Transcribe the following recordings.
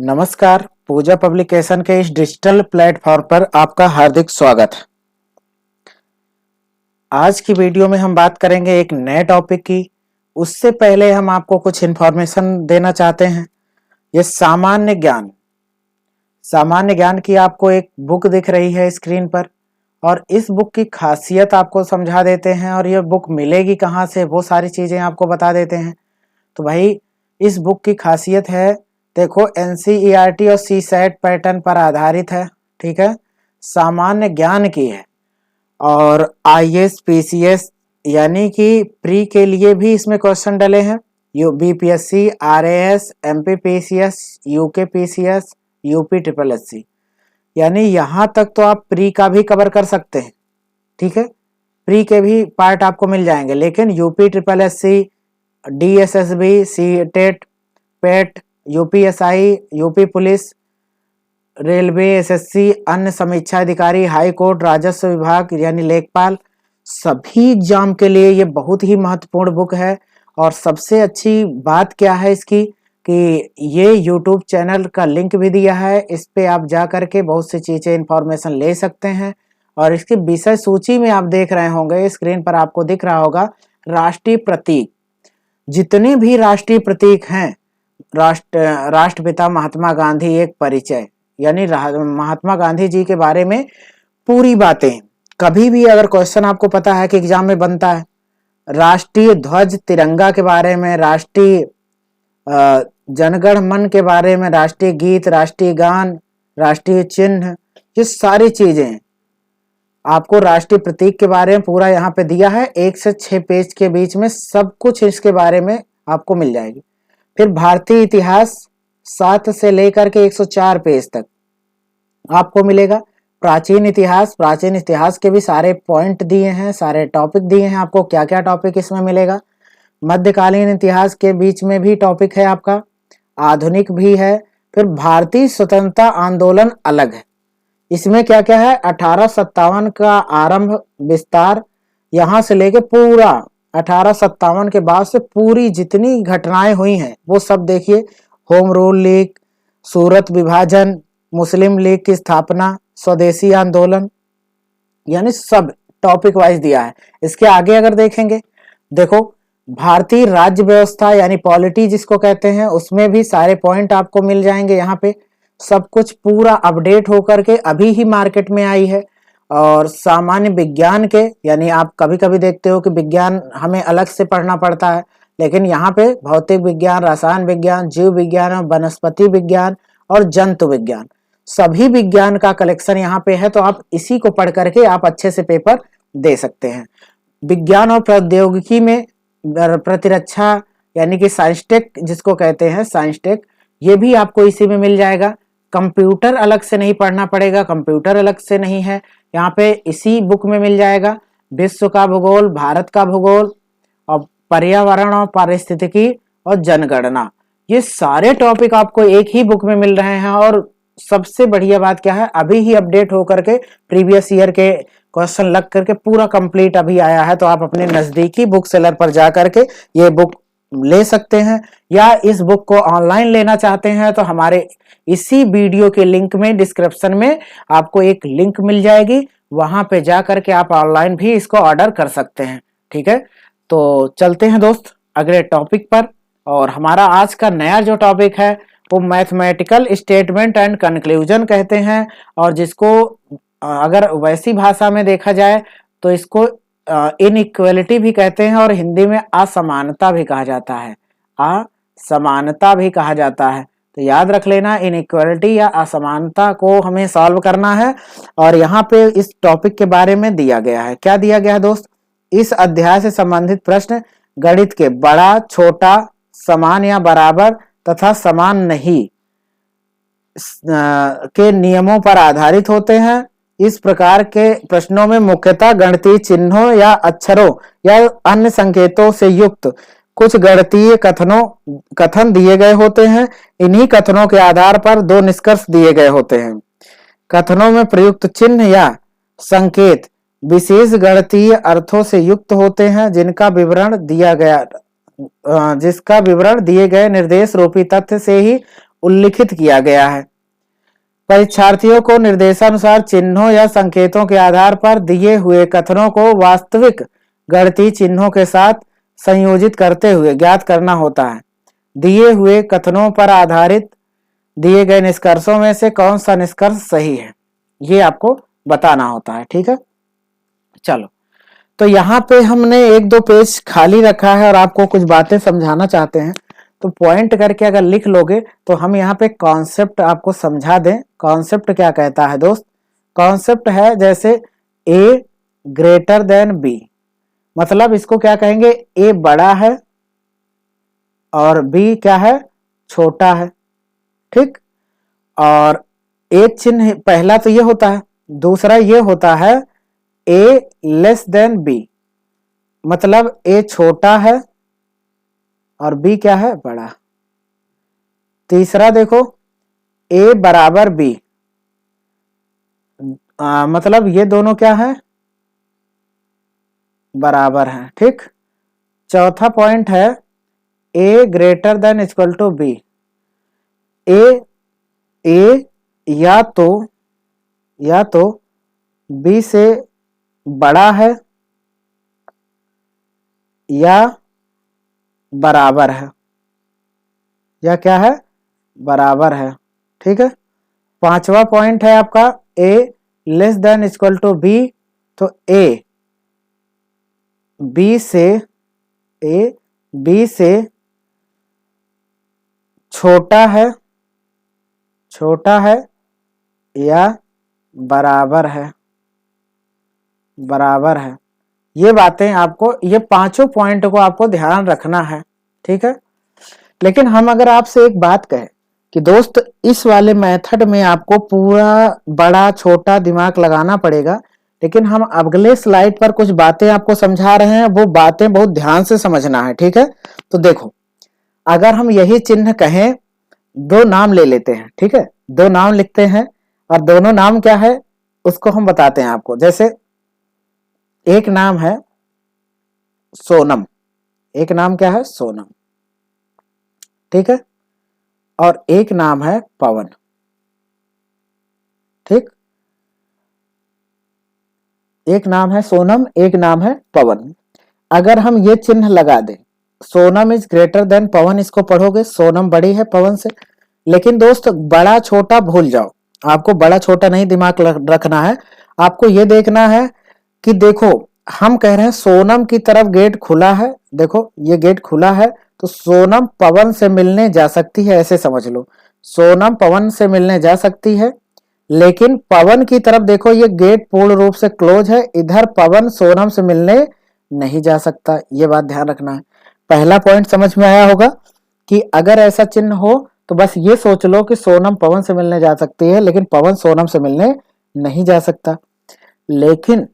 नमस्कार। पूजा पब्लिकेशन के इस डिजिटल प्लेटफॉर्म पर आपका हार्दिक स्वागत है। आज की वीडियो में हम बात करेंगे एक नए टॉपिक की। उससे पहले हम आपको कुछ इन्फॉर्मेशन देना चाहते हैं। ये सामान्य ज्ञान की आपको एक बुक दिख रही है स्क्रीन पर, और इस बुक की खासियत आपको समझा देते हैं और ये बुक मिलेगी कहाँ से, वो सारी चीज़ें आपको बता देते हैं। तो भाई, इस बुक की खासियत है, देखो, एनसीईआरटी और सीसैट पैटर्न पर आधारित है। ठीक है, सामान्य ज्ञान की है और आईएएस पीसीएस यानी कि प्री के लिए भी इसमें क्वेश्चन डले हैं। BPSC, RAS, MPPCS, UK PCS, UP triple SC, यानी यहाँ तक तो आप प्री का भी कवर कर सकते हैं। ठीक है, प्री के भी पार्ट आपको मिल जाएंगे, लेकिन UP triple SC, DSSSB, CTET, PET, UPSI, UP police, railway, SSC, अन्य समीक्षा अधिकारी, हाई कोर्ट, राजस्व विभाग यानी लेखपाल, सभी एग्जाम के लिए ये बहुत ही महत्वपूर्ण बुक है। और सबसे अच्छी बात क्या है इसकी कि ये यूट्यूब चैनल का लिंक भी दिया है, इस पे आप जा करके बहुत सी चीज़ें इंफॉर्मेशन ले सकते हैं। और इसकी विषय सूची में आप देख रहे होंगे, स्क्रीन पर आपको दिख रहा होगा राष्ट्रीय प्रतीक। जितने भी राष्ट्रीय प्रतीक हैं, राष्ट्रपिता महात्मा गांधी एक परिचय, यानी महात्मा गांधी जी के बारे में पूरी बातें। कभी भी अगर क्वेश्चन आपको पता है कि एग्जाम में बनता है, राष्ट्रीय ध्वज तिरंगा के बारे में, राष्ट्रीय जनगण मन के बारे में, राष्ट्रीय गीत, राष्ट्रीय गान, राष्ट्रीय चिन्ह, ये सारी चीजें आपको राष्ट्रीय प्रतीक के बारे में पूरा यहाँ पे दिया है। 1 से 6 पेज के बीच में सब कुछ इसके बारे में आपको मिल जाएगी। फिर भारतीय इतिहास 7 से लेकर के 104 पेज तक आपको मिलेगा। प्राचीन इतिहास के भी सारे पॉइंट दिए हैं, सारे टॉपिक दिए हैं आपको, क्या क्या टॉपिक इसमें मिलेगा। मध्यकालीन इतिहास के बीच में भी टॉपिक है आपका, आधुनिक भी है। फिर भारतीय स्वतंत्रता आंदोलन अलग है, इसमें क्या क्या है, 1857 का आरंभ विस्तार, यहाँ से लेके पूरा 1857 के बाद से पूरी जितनी घटनाएं हुई हैं वो सब देखिए। होम रूल लीग, सूरत विभाजन, मुस्लिम लीग की स्थापना, स्वदेशी आंदोलन, यानी सब टॉपिक वाइज दिया है। इसके आगे अगर देखेंगे, देखो, भारतीय राज्य व्यवस्था यानी पॉलिटी जिसको कहते हैं, उसमें भी सारे पॉइंट आपको मिल जाएंगे। यहाँ पे सब कुछ पूरा अपडेट होकर के अभी ही मार्केट में आई है। और सामान्य विज्ञान के, यानी आप कभी कभी देखते हो कि विज्ञान हमें अलग से पढ़ना पड़ता है, लेकिन यहाँ पे भौतिक विज्ञान, रसायन विज्ञान, जीव विज्ञान, वनस्पति विज्ञान और जंतु विज्ञान, सभी विज्ञान का कलेक्शन यहाँ पे है। तो आप इसी को पढ़ करके आप अच्छे से पेपर दे सकते हैं। विज्ञान और प्रौद्योगिकी में प्रतिरक्षा यानी कि साइंस टेक जिसको कहते हैं, साइंस टेक, ये भी आपको इसी में मिल जाएगा। कंप्यूटर अलग से नहीं पढ़ना पड़ेगा, कंप्यूटर अलग से नहीं है, यहाँ पे इसी बुक में मिल जाएगा। विश्व का भूगोल, भारत का भूगोल और पर्यावरण और पारिस्थितिकी और जनगणना, ये सारे टॉपिक आपको एक ही बुक में मिल रहे हैं। और सबसे बढ़िया बात क्या है, अभी ही अपडेट होकर के प्रीवियस ईयर के क्वेश्चन लग करके पूरा कंप्लीट अभी आया है। तो आप अपने नजदीकी बुक सेलर पर जा करके ये बुक ले सकते हैं, या इस बुक को ऑनलाइन लेना चाहते हैं तो हमारे इसी वीडियो के लिंक में, डिस्क्रिप्शन में आपको एक लिंक मिल जाएगी, वहां पे जा करके आप ऑनलाइन भी इसको ऑर्डर कर सकते हैं। ठीक है, तो चलते हैं दोस्त अगले टॉपिक पर। और हमारा आज का नया जो टॉपिक है वो मैथमेटिकल स्टेटमेंट एंड कंक्लूजन कहते हैं, और जिसको अगर वैसी भाषा में देखा जाए तो इसको इनइक्वालिटी भी कहते हैं, और हिंदी में असमानता भी कहा जाता है, असमानता भी कहा जाता है। तो याद रख लेना, इनइक्वालिटी या असमानता को हमें सॉल्व करना है। और यहाँ पे इस टॉपिक के बारे में दिया गया है, क्या दिया गया है दोस्त, इस अध्याय से संबंधित प्रश्न गणित के बड़ा, छोटा, समान या बराबर तथा समान नहीं के नियमों पर आधारित होते हैं। इस प्रकार के प्रश्नों में मुख्यतः गणितीय चिन्हों या अक्षरों या अन्य संकेतों से युक्त कुछ गणितीय कथन दिए गए होते हैं। इन्हीं कथनों के आधार पर 2 निष्कर्ष दिए गए होते हैं। कथनों में प्रयुक्त चिन्ह या संकेत विशेष गणितीय अर्थों से युक्त होते हैं, जिसका विवरण दिए गए निर्देश रूपी तथ्य से ही उल्लिखित किया गया है। परीक्षार्थियों को निर्देशानुसार चिन्हों या संकेतों के आधार पर दिए हुए कथनों को वास्तविक गणितीय चिन्हों के साथ संयोजित करते हुए ज्ञात करना होता है। दिए हुए कथनों पर आधारित दिए गए निष्कर्षों में से कौन सा निष्कर्ष सही है, ये आपको बताना होता है। ठीक है, चलो, तो यहाँ पे हमने एक दो पेज खाली रखा है और आपको कुछ बातें समझाना चाहते हैं, तो पॉइंट करके अगर लिख लोगे तो हम यहाँ पे कॉन्सेप्ट आपको समझा दें। कॉन्सेप्ट क्या कहता है दोस्त? कॉन्सेप्ट है जैसे ए ग्रेटर देन बी, मतलब इसको क्या कहेंगे, ए बड़ा है और बी क्या है, छोटा है। ठीक, और ए चिन्ह पहला तो ये होता है, दूसरा ये होता है ए लेस देन बी, मतलब ए छोटा है और बी क्या है, बड़ा। तीसरा देखो ए बराबर बी, मतलब ये दोनों क्या है, बराबर हैं। ठीक, चौथा पॉइंट है A greater than equal to B, A या तो बी से बड़ा है या बराबर है, या क्या है, बराबर है। ठीक है, पांचवा पॉइंट है आपका A less than equal to B, तो ए बी से छोटा है या बराबर है। ये बातें आपको, ये पांचों पॉइंट को आपको ध्यान रखना है। ठीक है, लेकिन हम अगर आपसे एक बात कहें कि दोस्त इस वाले मेथड में आपको पूरा बड़ा छोटा दिमाग लगाना पड़ेगा, लेकिन हम अगले स्लाइड पर कुछ बातें आपको समझा रहे हैं, वो बातें बहुत ध्यान से समझना है। ठीक है, तो देखो, अगर हम यही चिन्ह कहें, दो नाम ले लेते हैं। ठीक है, दो नाम लिखते हैं और दोनों नाम क्या है उसको हम बताते हैं आपको। जैसे एक नाम है सोनम, एक नाम क्या है, सोनम। ठीक है, और एक नाम है पवन। ठीक, एक नाम है सोनम, एक नाम है पवन। अगर हम ये चिन्ह लगा दें, सोनम इज ग्रेटर देन पवन, इसको पढ़ोगे, सोनम बड़ी है पवन से। लेकिन दोस्त बड़ा छोटा भूल जाओ, आपको बड़ा छोटा नहीं दिमाग रखना है, आपको ये देखना है कि देखो हम कह रहे हैं सोनम की तरफ गेट खुला है, देखो ये गेट खुला है, तो सोनम पवन से मिलने जा सकती है, ऐसे समझ लो, सोनम पवन से मिलने जा सकती है। लेकिन पवन की तरफ देखो ये गेट पूर्ण रूप से क्लोज है, इधर पवन सोनम से मिलने नहीं जा सकता, ये बात ध्यान रखना है। पहला पॉइंट समझ में आया होगा कि अगर ऐसा चिन्ह हो तो बस ये सोच लो कि सोनम पवन से मिलने जा सकती है, लेकिन पवन सोनम से मिलने नहीं जा सकता। लेकिन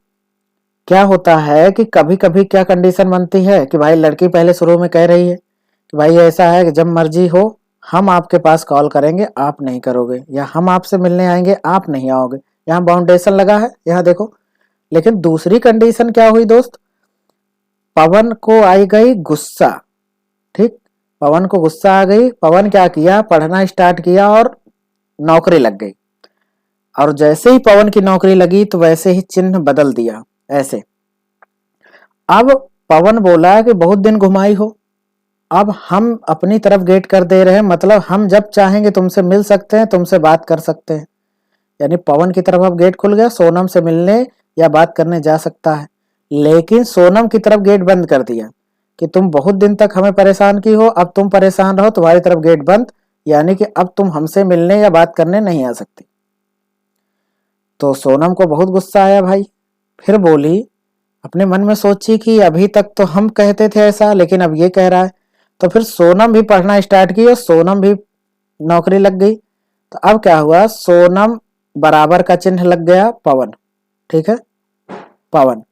क्या होता है कि कभी कभी क्या कंडीशन बनती है कि भाई लड़की पहले शुरू में कह रही है कि भाई ऐसा है कि जब मर्जी हो हम आपके पास कॉल करेंगे, आप नहीं करोगे, या हम आपसे मिलने आएंगे, आप नहीं आओगे, यहाँ बाउंडेशन लगा है, यहाँ देखो। लेकिन दूसरी कंडीशन क्या हुई दोस्त, पवन को आई गई गुस्सा। ठीक, पवन को गुस्सा आ गई, पवन क्या किया, पढ़ना स्टार्ट किया और नौकरी लग गई। और जैसे ही पवन की नौकरी लगी तो वैसे ही चिन्ह बदल दिया, ऐसे। अब पवन बोला कि बहुत दिन घुमाई हो, अब हम अपनी तरफ गेट कर दे रहे हैं, मतलब हम जब चाहेंगे तुमसे मिल सकते हैं, तुमसे बात कर सकते हैं। यानी पवन की तरफ अब गेट खुल गया, सोनम से मिलने या बात करने जा सकता है। लेकिन सोनम की तरफ गेट बंद कर दिया कि तुम बहुत दिन तक हमें परेशान की हो, अब तुम परेशान रहो, तुम्हारी तरफ गेट बंद, यानी कि अब तुम हमसे मिलने या बात करने नहीं आ सकती। तो सोनम को बहुत गुस्सा आया भाई, फिर बोली, अपने मन में सोची कि अभी तक तो हम कहते थे ऐसा, लेकिन अब ये कह रहा है। तो फिर सोनम भी पढ़ना स्टार्ट की और सोनम भी नौकरी लग गई। तो अब क्या हुआ, सोनम बराबर का चिन्ह लग गया पवन। ठीक है, पवन,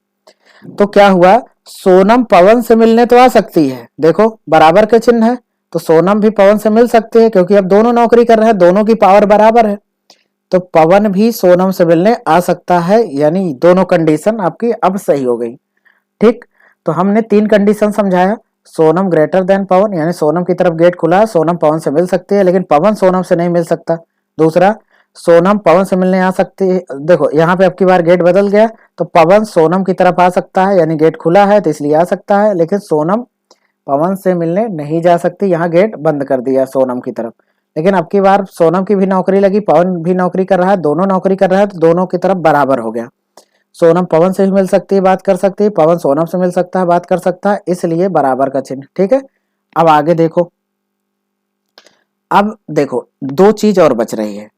तो क्या हुआ, सोनम पवन से मिलने तो आ सकती है, देखो बराबर के चिन्ह है, तो सोनम भी पवन से मिल सकती है, क्योंकि अब दोनों नौकरी कर रहे हैं, दोनों की पावर बराबर है, तो पवन भी सोनम से मिलने आ सकता है। यानी दोनों कंडीशन आपकी अब सही हो गई। ठीक, तो हमने तीन कंडीशन समझाया, सोनम ग्रेटर देन पवन, यानी सोनम की तरफ गेट खुला है, सोनम पवन से मिल सकती है, लेकिन पवन सोनम से नहीं मिल सकता। दूसरा, सोनम पवन से मिलने आ सकती है, देखो यहाँ पे अब की बार गेट बदल गया, तो पवन सोनम की तरफ आ सकता है, यानी गेट खुला है तो इसलिए आ सकता है, लेकिन सोनम पवन से मिलने नहीं जा सकती, यहाँ गेट बंद कर दिया सोनम की तरफ। लेकिन अब की बार सोनम की भी नौकरी लगी, पवन भी नौकरी कर रहा है, दोनों नौकरी कर रहा है, तो दोनों की तरफ बराबर हो गया। सोनम पवन से भी मिल सकती है, बात कर सकती है, पवन सोनम से मिल सकता है, बात कर सकता है, इसलिए बराबर का चिन्ह। ठीक है, अब आगे देखो। अब देखो दो चीज और बच रही है।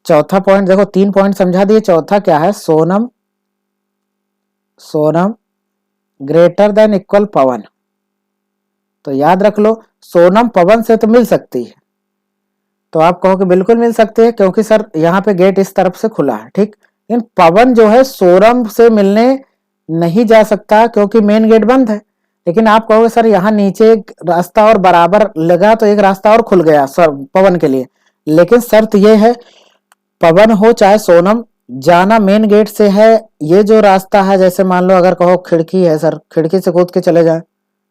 चौथा पॉइंट देखो, 3 पॉइंट समझा दिए, चौथा क्या है, Sonam Sonam greater than equal Pawan. तो याद रख लो, सोनम पवन से तो मिल सकती है, तो आप कहो कि बिल्कुल मिल सकते हैं, क्योंकि सर यहाँ पे गेट इस तरफ से खुला है, ठीक। लेकिन पवन जो है सोनम से मिलने नहीं जा सकता, क्योंकि मेन गेट बंद है। लेकिन आप कहोगे सर यहाँ नीचे एक रास्ता और बराबर लगा, तो एक रास्ता और खुल गया सर पवन के लिए। लेकिन शर्त यह है, पवन हो चाहे सोनम, जाना मेन गेट से है। ये जो रास्ता है, जैसे मान लो अगर कहो खिड़की है सर, खिड़की से कूद के चले जाए,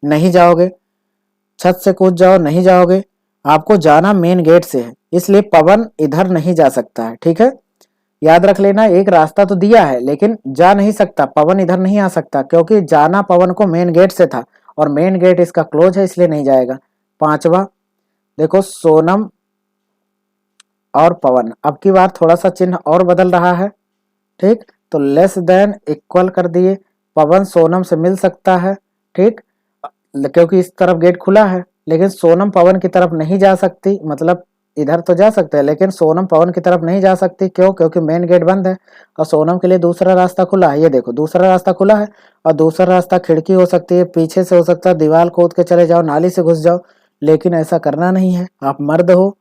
नहीं जाओगे। छत से कूद जाओ, नहीं जाओगे। आपको जाना मेन गेट से है, इसलिए पवन इधर नहीं जा सकता है। ठीक है, याद रख लेना, एक रास्ता तो दिया है लेकिन जा नहीं सकता, पवन इधर नहीं आ सकता, क्योंकि जाना पवन को मेन गेट से था और मेन गेट इसका क्लोज है, इसलिए नहीं जाएगा। पांचवा देखो, सोनम और पवन, अब की बार थोड़ा सा चिन्ह और बदल रहा है। ठीक, तो लेस देन इक्वल कर दिए, पवन सोनम से मिल सकता है, ठीक, क्योंकि इस तरफ गेट खुला है। लेकिन सोनम पवन की तरफ नहीं जा सकती, मतलब इधर तो जा सकते हैं, लेकिन सोनम पवन की तरफ नहीं जा सकती। क्यों? क्योंकि मेन गेट बंद है और सोनम के लिए दूसरा रास्ता खुला है। ये देखो, दूसरा रास्ता खुला है, और दूसरा रास्ता खिड़की हो सकती है, पीछे से हो सकता है, दीवार कूद के चले जाओ, नाली से घुस जाओ। लेकिन ऐसा करना नहीं है, आप मर्द हो,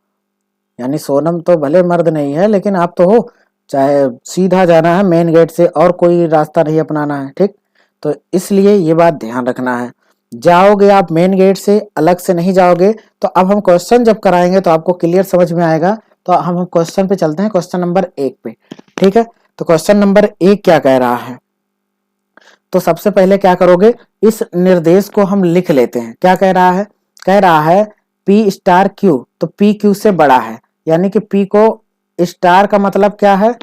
यानी सोनम तो भले मर्द नहीं है, लेकिन आप तो हो, चाहे सीधा जाना है मेन गेट से और कोई रास्ता नहीं अपनाना है। ठीक, तो इसलिए ये बात ध्यान रखना है, जाओगे आप मेन गेट से, अलग से नहीं जाओगे। तो अब हम क्वेश्चन जब कराएंगे तो आपको क्लियर समझ में आएगा। तो हम क्वेश्चन पे चलते हैं, क्वेश्चन नंबर 1 पे। ठीक है, तो क्वेश्चन नंबर 1 क्या कह रहा है, तो सबसे पहले क्या करोगे, इस निर्देश को हम लिख लेते हैं। क्या कह रहा है, कह रहा है P स्टार Q, तो P Q से बड़ा है, यानी कि P को, स्टार का मतलब क्या है,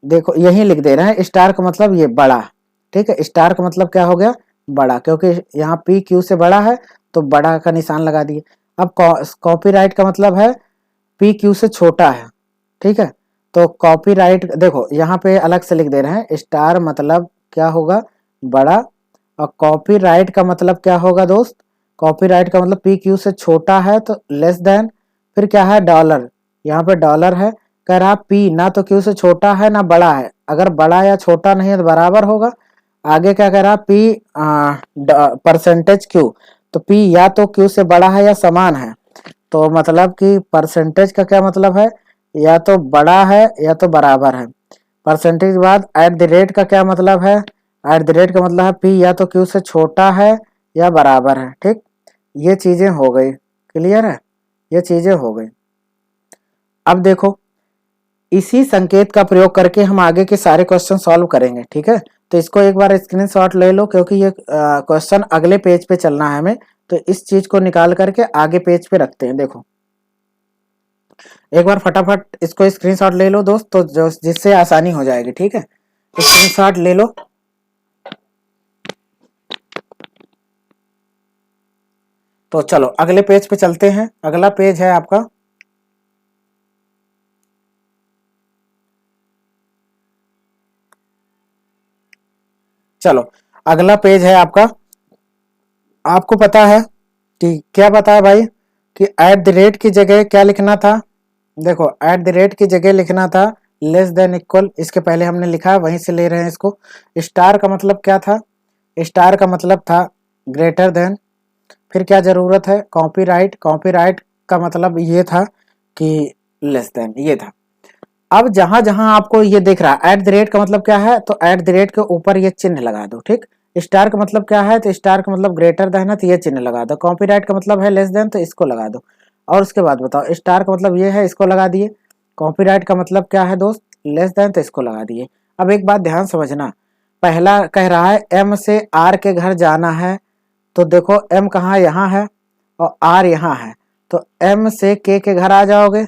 देखो यही लिख दे रहे हैं, स्टार का मतलब ये बड़ा। ठीक है, स्टार का मतलब क्या हो गया, बड़ा, क्योंकि यहाँ P Q से बड़ा है तो बड़ा का निशान लगा दिए। अब कॉपीराइट का मतलब है P Q से छोटा है। ठीक है, तो कॉपीराइट देखो यहाँ पे अलग से लिख दे रहे हैं, स्टार मतलब क्या होगा, बड़ा, और कॉपीराइट का मतलब क्या होगा दोस्त, कॉपीराइट का मतलब P Q से छोटा है तो लेस देन, फिर क्या है, डॉलर, यहाँ पे डॉलर है। कह रहा P ना तो Q से छोटा है ना बड़ा है, अगर बड़ा या छोटा नहीं है तो बराबर होगा। आगे क्या कह रहा, P परसेंटेज Q, तो P या तो Q से बड़ा है या समान है, तो मतलब कि परसेंटेज का क्या मतलब है, या तो बड़ा है या तो बराबर है। परसेंटेज के बाद एट द रेट का क्या मतलब है, एट द रेट का मतलब है P या तो Q से छोटा है या बराबर है। ठीक, ये चीजें हो गई, क्लियर है, ये चीजें हो गई। अब देखो, इसी संकेत का प्रयोग करके हम आगे के सारे क्वेश्चन सॉल्व करेंगे। ठीक है, तो इसको एक बार स्क्रीनशॉट ले लो, क्योंकि ये क्वेश्चन अगले पेज पे चलना है हमें, तो इस चीज को निकाल करके आगे पेज पे रखते हैं। देखो एक बार फटाफट इसको स्क्रीनशॉट ले लो दोस्त, तो जिससे आसानी हो जाएगी। ठीक है, स्क्रीनशॉट ले लो। तो चलो अगले पेज पे चलते हैं, अगला पेज है आपका, चलो अगला पेज है आपका। आपको पता है कि क्या पता है भाई, कि एट द रेट की जगह क्या लिखना था, देखो एट द रेट की जगह लिखना था लेस देन इक्वल, इसके पहले हमने लिखा है वहीं से ले रहे हैं इसको। स्टार का मतलब क्या था, स्टार का मतलब था ग्रेटर देन, फिर क्या जरूरत है, कॉपीराइट, कॉपीराइट का मतलब ये था कि लेस देन, ये था। अब जहां जहां आपको ये दिख रहा है एट द रेट का मतलब क्या है, तो एट द रेट के ऊपर ये चिन्ह लगा दो। ठीक, स्टार का मतलब क्या है, तो स्टार का मतलब ग्रेटर देन है, तो ये चिन्ह लगा दो। कॉपीराइट का मतलब है लेस देन, तो इसको लगा दो। और उसके बाद बताओ, स्टार का मतलब ये है, इसको लगा दिए। कॉपीराइट का मतलब क्या है दोस्त, लेस देन, तो इसको लगा दिए। अब एक बात ध्यान समझना, पहला कह रहा है M से R के घर जाना है, तो देखो m कहाँ यहाँ है और r यहाँ है, तो m से k के घर आ जाओगे,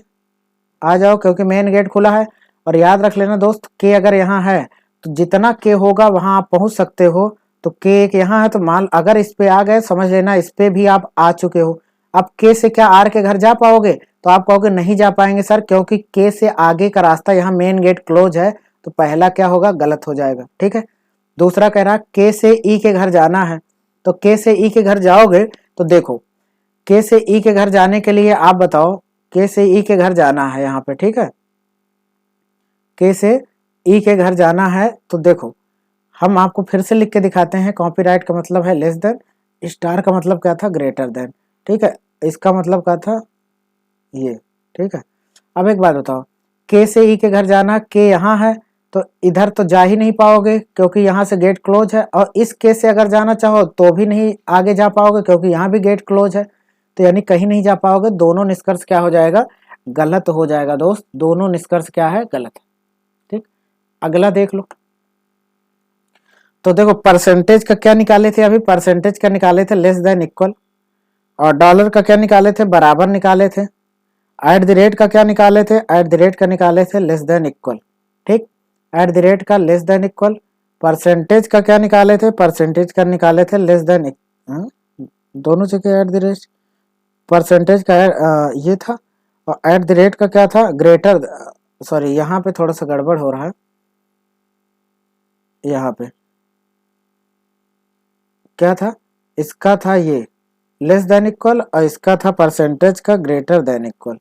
आ जाओ क्योंकि मेन गेट खुला है। और याद रख लेना दोस्त, k अगर यहाँ है तो जितना k होगा वहां आप पहुंच सकते हो। तो k एक यहाँ है तो मान अगर इस पे आ गए, समझ लेना इस पे भी आप आ चुके हो। अब k से क्या r के घर जा पाओगे? तो आप कहोगे नहीं जा पाएंगे सर, क्योंकि k से आगे का रास्ता यहाँ मेन गेट क्लोज है। तो पहला क्या होगा? गलत हो जाएगा। ठीक है। दूसरा कह रहा k से e के घर जाना है, तो k से e के घर जाओगे तो देखो k से e के घर जाने के लिए आप बताओ, k से e के घर जाना है यहाँ पे। ठीक है, k से e के घर जाना है तो देखो हम आपको फिर से लिख के दिखाते हैं। कॉपीराइट का मतलब है लेस देन, स्टार का मतलब क्या था? Greater than. ठीक है, इसका मतलब क्या था? ये। ठीक है, अब एक बात बताओ, k से e के घर जाना, k यहाँ है तो इधर तो जा ही नहीं पाओगे क्योंकि यहाँ से गेट क्लोज है, और इस k से अगर जाना चाहो तो भी नहीं आगे जा पाओगे क्योंकि यहाँ भी गेट क्लोज है। तो यानी कहीं नहीं जा पाओगे। दोनों निष्कर्ष क्या हो जाएगा? गलत हो जाएगा दोस्त। दोनों निष्कर्ष क्या है? गलत है। ठीक, अगला देख लो। तो देखो परसेंटेज का क्या निकाले थे? अभी परसेंटेज का निकाले थे लेस देन इक्वल, और डॉलर का क्या निकाले थे? बराबर निकाले थे। एट द रेट का क्या निकाले थे? एट द रेट का निकाले थे लेस देन इक्वल। ठीक, एट द रेट का लेस देन इक्वल। परसेंटेज का क्या निकाले थे? परसेंटेज का निकाले थे लेस देन, दोनों जगह एट द रेट। परसेंटेज का ये था, और एट द रेट का क्या था? ग्रेटर, सॉरी यहाँ पे थोड़ा सा गड़बड़ हो रहा है। यहाँ पे क्या था? इसका था ये लेस देन इक्वल, और इसका था परसेंटेज का ग्रेटर देन इक्वल।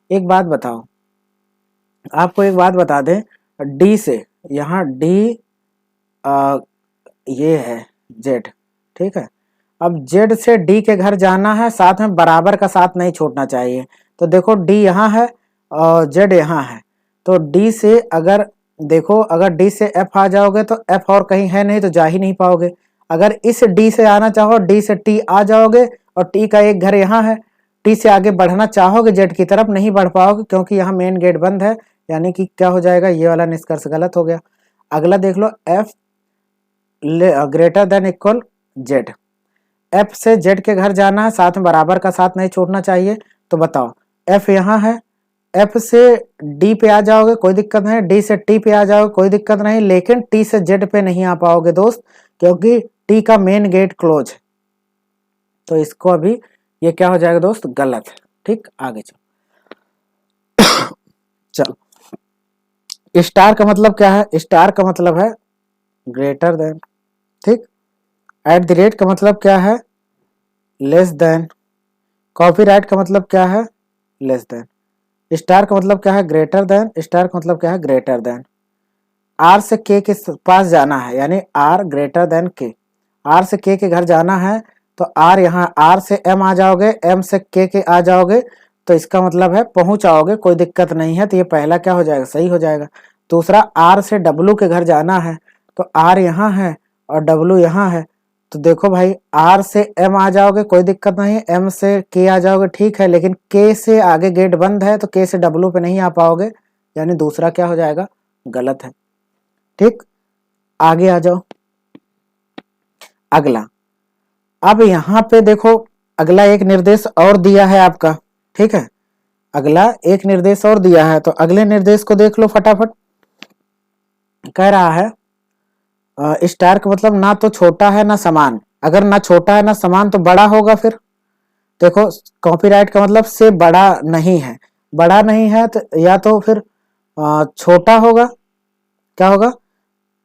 एक बात बताओ, आपको एक बात बता दें, डी से यहाँ डी ये है जेड। ठीक है, अब जेड से डी के घर जाना है, साथ में बराबर का साथ नहीं छोड़ना चाहिए। तो देखो डी यहाँ है और जेड यहाँ है, तो डी से अगर देखो, अगर डी से एफ आ जाओगे तो एफ और कहीं है नहीं तो जा ही नहीं पाओगे। अगर इस डी से आना चाहो, डी से टी आ जाओगे, और टी का एक घर यहाँ है। टी से आगे बढ़ना चाहोगे जेड की तरफ, नहीं बढ़ पाओगे क्योंकि यहाँ मेन गेट बंद है। यानी कि क्या हो जाएगा? ये वाला निष्कर्ष गलत हो गया। अगला देख लो, F greater than equal Z. F से जेड के घर जाना है, साथ में बराबर का साथ नहीं छोड़ना चाहिए। तो बताओ, एफ यहाँ है, एफ से डी पे आ जाओगे कोई दिक्कत नहीं, डी से टी पे आ जाओगे कोई दिक्कत नहीं, लेकिन टी से जेड पे नहीं आ पाओगे दोस्त, क्योंकि टी का मेन गेट क्लोज है। तो इसको अभी ये क्या हो जाएगा दोस्त? गलत है। ठीक, आगे चलो। स्टार का मतलब क्या है? स्टार का मतलब है ग्रेटर देन। ठीक, एट द रेट का मतलब क्या है? Less then. कॉपीराइट का मतलब क्या है? Less then. स्टार का मतलब क्या है? Greater then. स्टार का मतलब क्या है? Greater then. आर से के पास जाना है, यानी आर ग्रेटर देन के। आर से के घर जाना है तो आर यहाँ, आर से एम आ जाओगे, एम से के आ जाओगे, तो इसका मतलब है पहुंच आओगे, कोई दिक्कत नहीं है। तो ये पहला क्या हो जाएगा? सही हो जाएगा। दूसरा, आर से डब्लू के घर जाना है, तो आर यहाँ है और डब्लू यहाँ है। तो देखो भाई, आर से एम आ जाओगे कोई दिक्कत नहीं, एम से के आ जाओगे ठीक है, लेकिन के से आगे गेट बंद है तो के से डब्लू पे नहीं आ पाओगे, यानी दूसरा क्या हो जाएगा? गलत है। ठीक, आगे आ जाओ। अगला, अब यहाँ पे देखो, अगला एक निर्देश और दिया है आपका। ठीक है, अगला एक निर्देश और दिया है, तो अगले निर्देश को देख लो फटाफट। कह रहा है स्टार का मतलब ना तो छोटा है ना समान। अगर ना छोटा है ना समान तो बड़ा होगा। फिर देखो, कॉपीराइट का मतलब से बड़ा नहीं है। बड़ा नहीं है तो या तो फिर छोटा होगा। क्या होगा?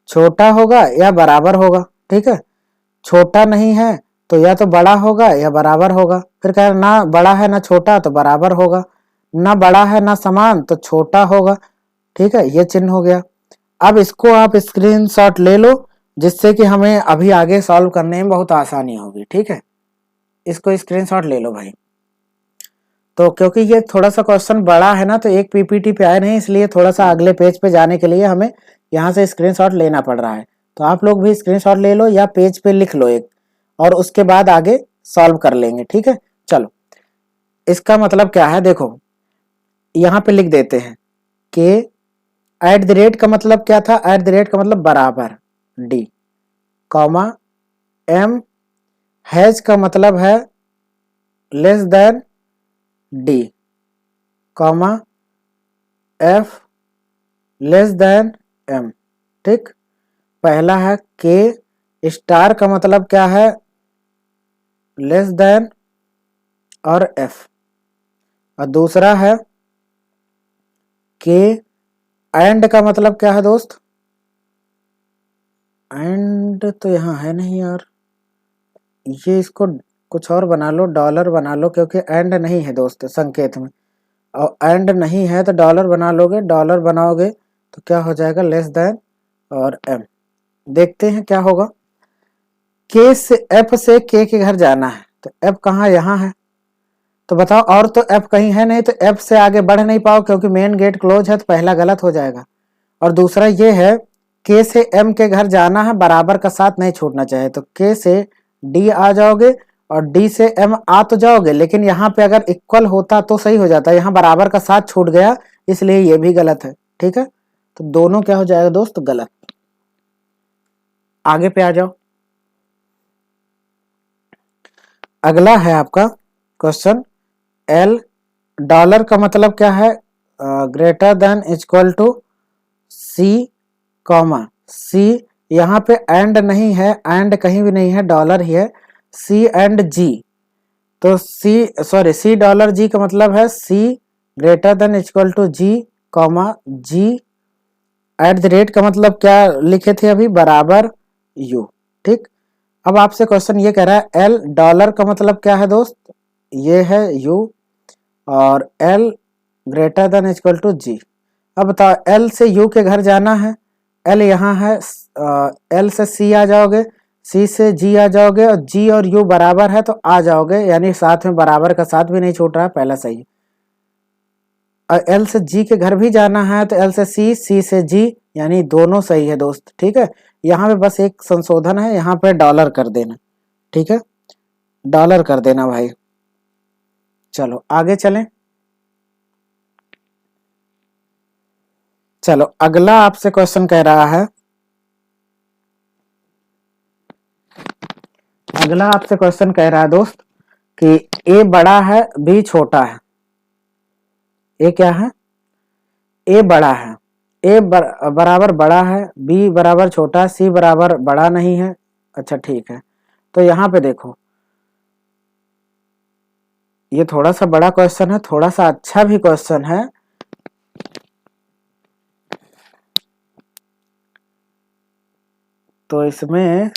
छोटा होगा या बराबर होगा। ठीक है, छोटा नहीं है तो या तो बड़ा होगा या बराबर होगा। फिर कह ना बड़ा है ना छोटा तो बराबर होगा, ना बड़ा है ना समान तो छोटा होगा। ठीक है, ये चिन्ह हो गया। अब इसको आप स्क्रीनशॉट ले लो, जिससे कि हमें अभी आगे सॉल्व करने में बहुत आसानी होगी। ठीक है, इसको स्क्रीनशॉट ले लो भाई। तो क्योंकि ये थोड़ा सा क्वेश्चन बड़ा है ना, तो एक पीपीटी पे आए नहीं, इसलिए थोड़ा सा अगले पेज पे जाने के लिए हमें यहाँ से स्क्रीनशॉट लेना पड़ रहा है। तो आप लोग भी स्क्रीनशॉट ले लो या पेज पे लिख लो एक, और उसके बाद आगे सॉल्व कर लेंगे। ठीक है, चलो। इसका मतलब क्या है? देखो यहाँ पे लिख देते हैं कि एट द रेट का मतलब क्या था? एट द रेट का मतलब बराबर डी, कॉमा एम हैज का मतलब है less than D, comma F less than M. ठीक, पहला है के स्टार का मतलब क्या है, लेस देन और एफ। और दूसरा है के एंड का मतलब क्या है दोस्त, एंड तो यहाँ है नहीं यार, ये इसको कुछ और बना लो, डॉलर बना लो, क्योंकि एंड नहीं है दोस्त संकेत में, और एंड नहीं है तो डॉलर बना लोगे, डॉलर बनाओगे तो क्या हो जाएगा, लेस देन और एम। देखते हैं क्या होगा। के से एफ से के घर जाना है, तो एफ कहाँ, यहाँ है, तो बताओ, और तो एफ कहीं है नहीं, तो एफ से आगे बढ़ नहीं पाओ क्योंकि मेन गेट क्लोज है, तो पहला गलत हो जाएगा। और दूसरा ये है के से एम के घर जाना है, बराबर का साथ नहीं छूटना चाहिए, तो के से डी आ जाओगे और डी से एम आ तो जाओगे, लेकिन यहाँ पे अगर इक्वल होता तो सही हो जाता, यहाँ बराबर का साथ छूट गया, इसलिए ये भी गलत है। ठीक है, तो दोनों क्या हो जाएगा दोस्त, गलत। आगे पे आ जाओ। अगला है आपका क्वेश्चन, एल डॉलर का मतलब क्या है, greater than equal to C, comma C, यहाँ पे एंड नहीं है, एंड कहीं भी नहीं है, डॉलर ही है, सी एंड जी। तो सी डॉलर जी का मतलब है C greater than equal to G, comma G at the rate का मतलब क्या लिखे थे अभी, बराबर यू। ठीक, अब आपसे क्वेश्चन ये कह रहा है एल डॉलर का मतलब क्या है दोस्त, ये है यू, और L greater than equal to G. अब बताओ, एल से यू के घर जाना है, एल यहाँ है, एल से सी आ जाओगे, सी से जी आ जाओगे, और जी और यू बराबर है तो आ जाओगे, यानी साथ में बराबर का साथ भी नहीं छूट रहा है, पहला सही। और एल से जी के घर भी जाना है, तो एल से सी, सी से जी, यानी दोनों सही है दोस्त। ठीक है, यहाँ पे बस एक संशोधन है, यहाँ पे डॉलर कर देना। ठीक है, डॉलर कर देना भाई। चलो आगे चलें। चलो अगला आपसे क्वेश्चन कह रहा है, अगला आपसे क्वेश्चन कह रहा है दोस्त कि ए बड़ा है बी छोटा है। ए क्या है, ए बड़ा है, बराबर बड़ा है, बी बराबर छोटा, सी बराबर बड़ा नहीं है। अच्छा ठीक है, तो यहाँ पे देखो, ये थोड़ा सा बड़ा क्वेश्चन है, थोड़ा सा अच्छा भी क्वेश्चन है। तो इसमें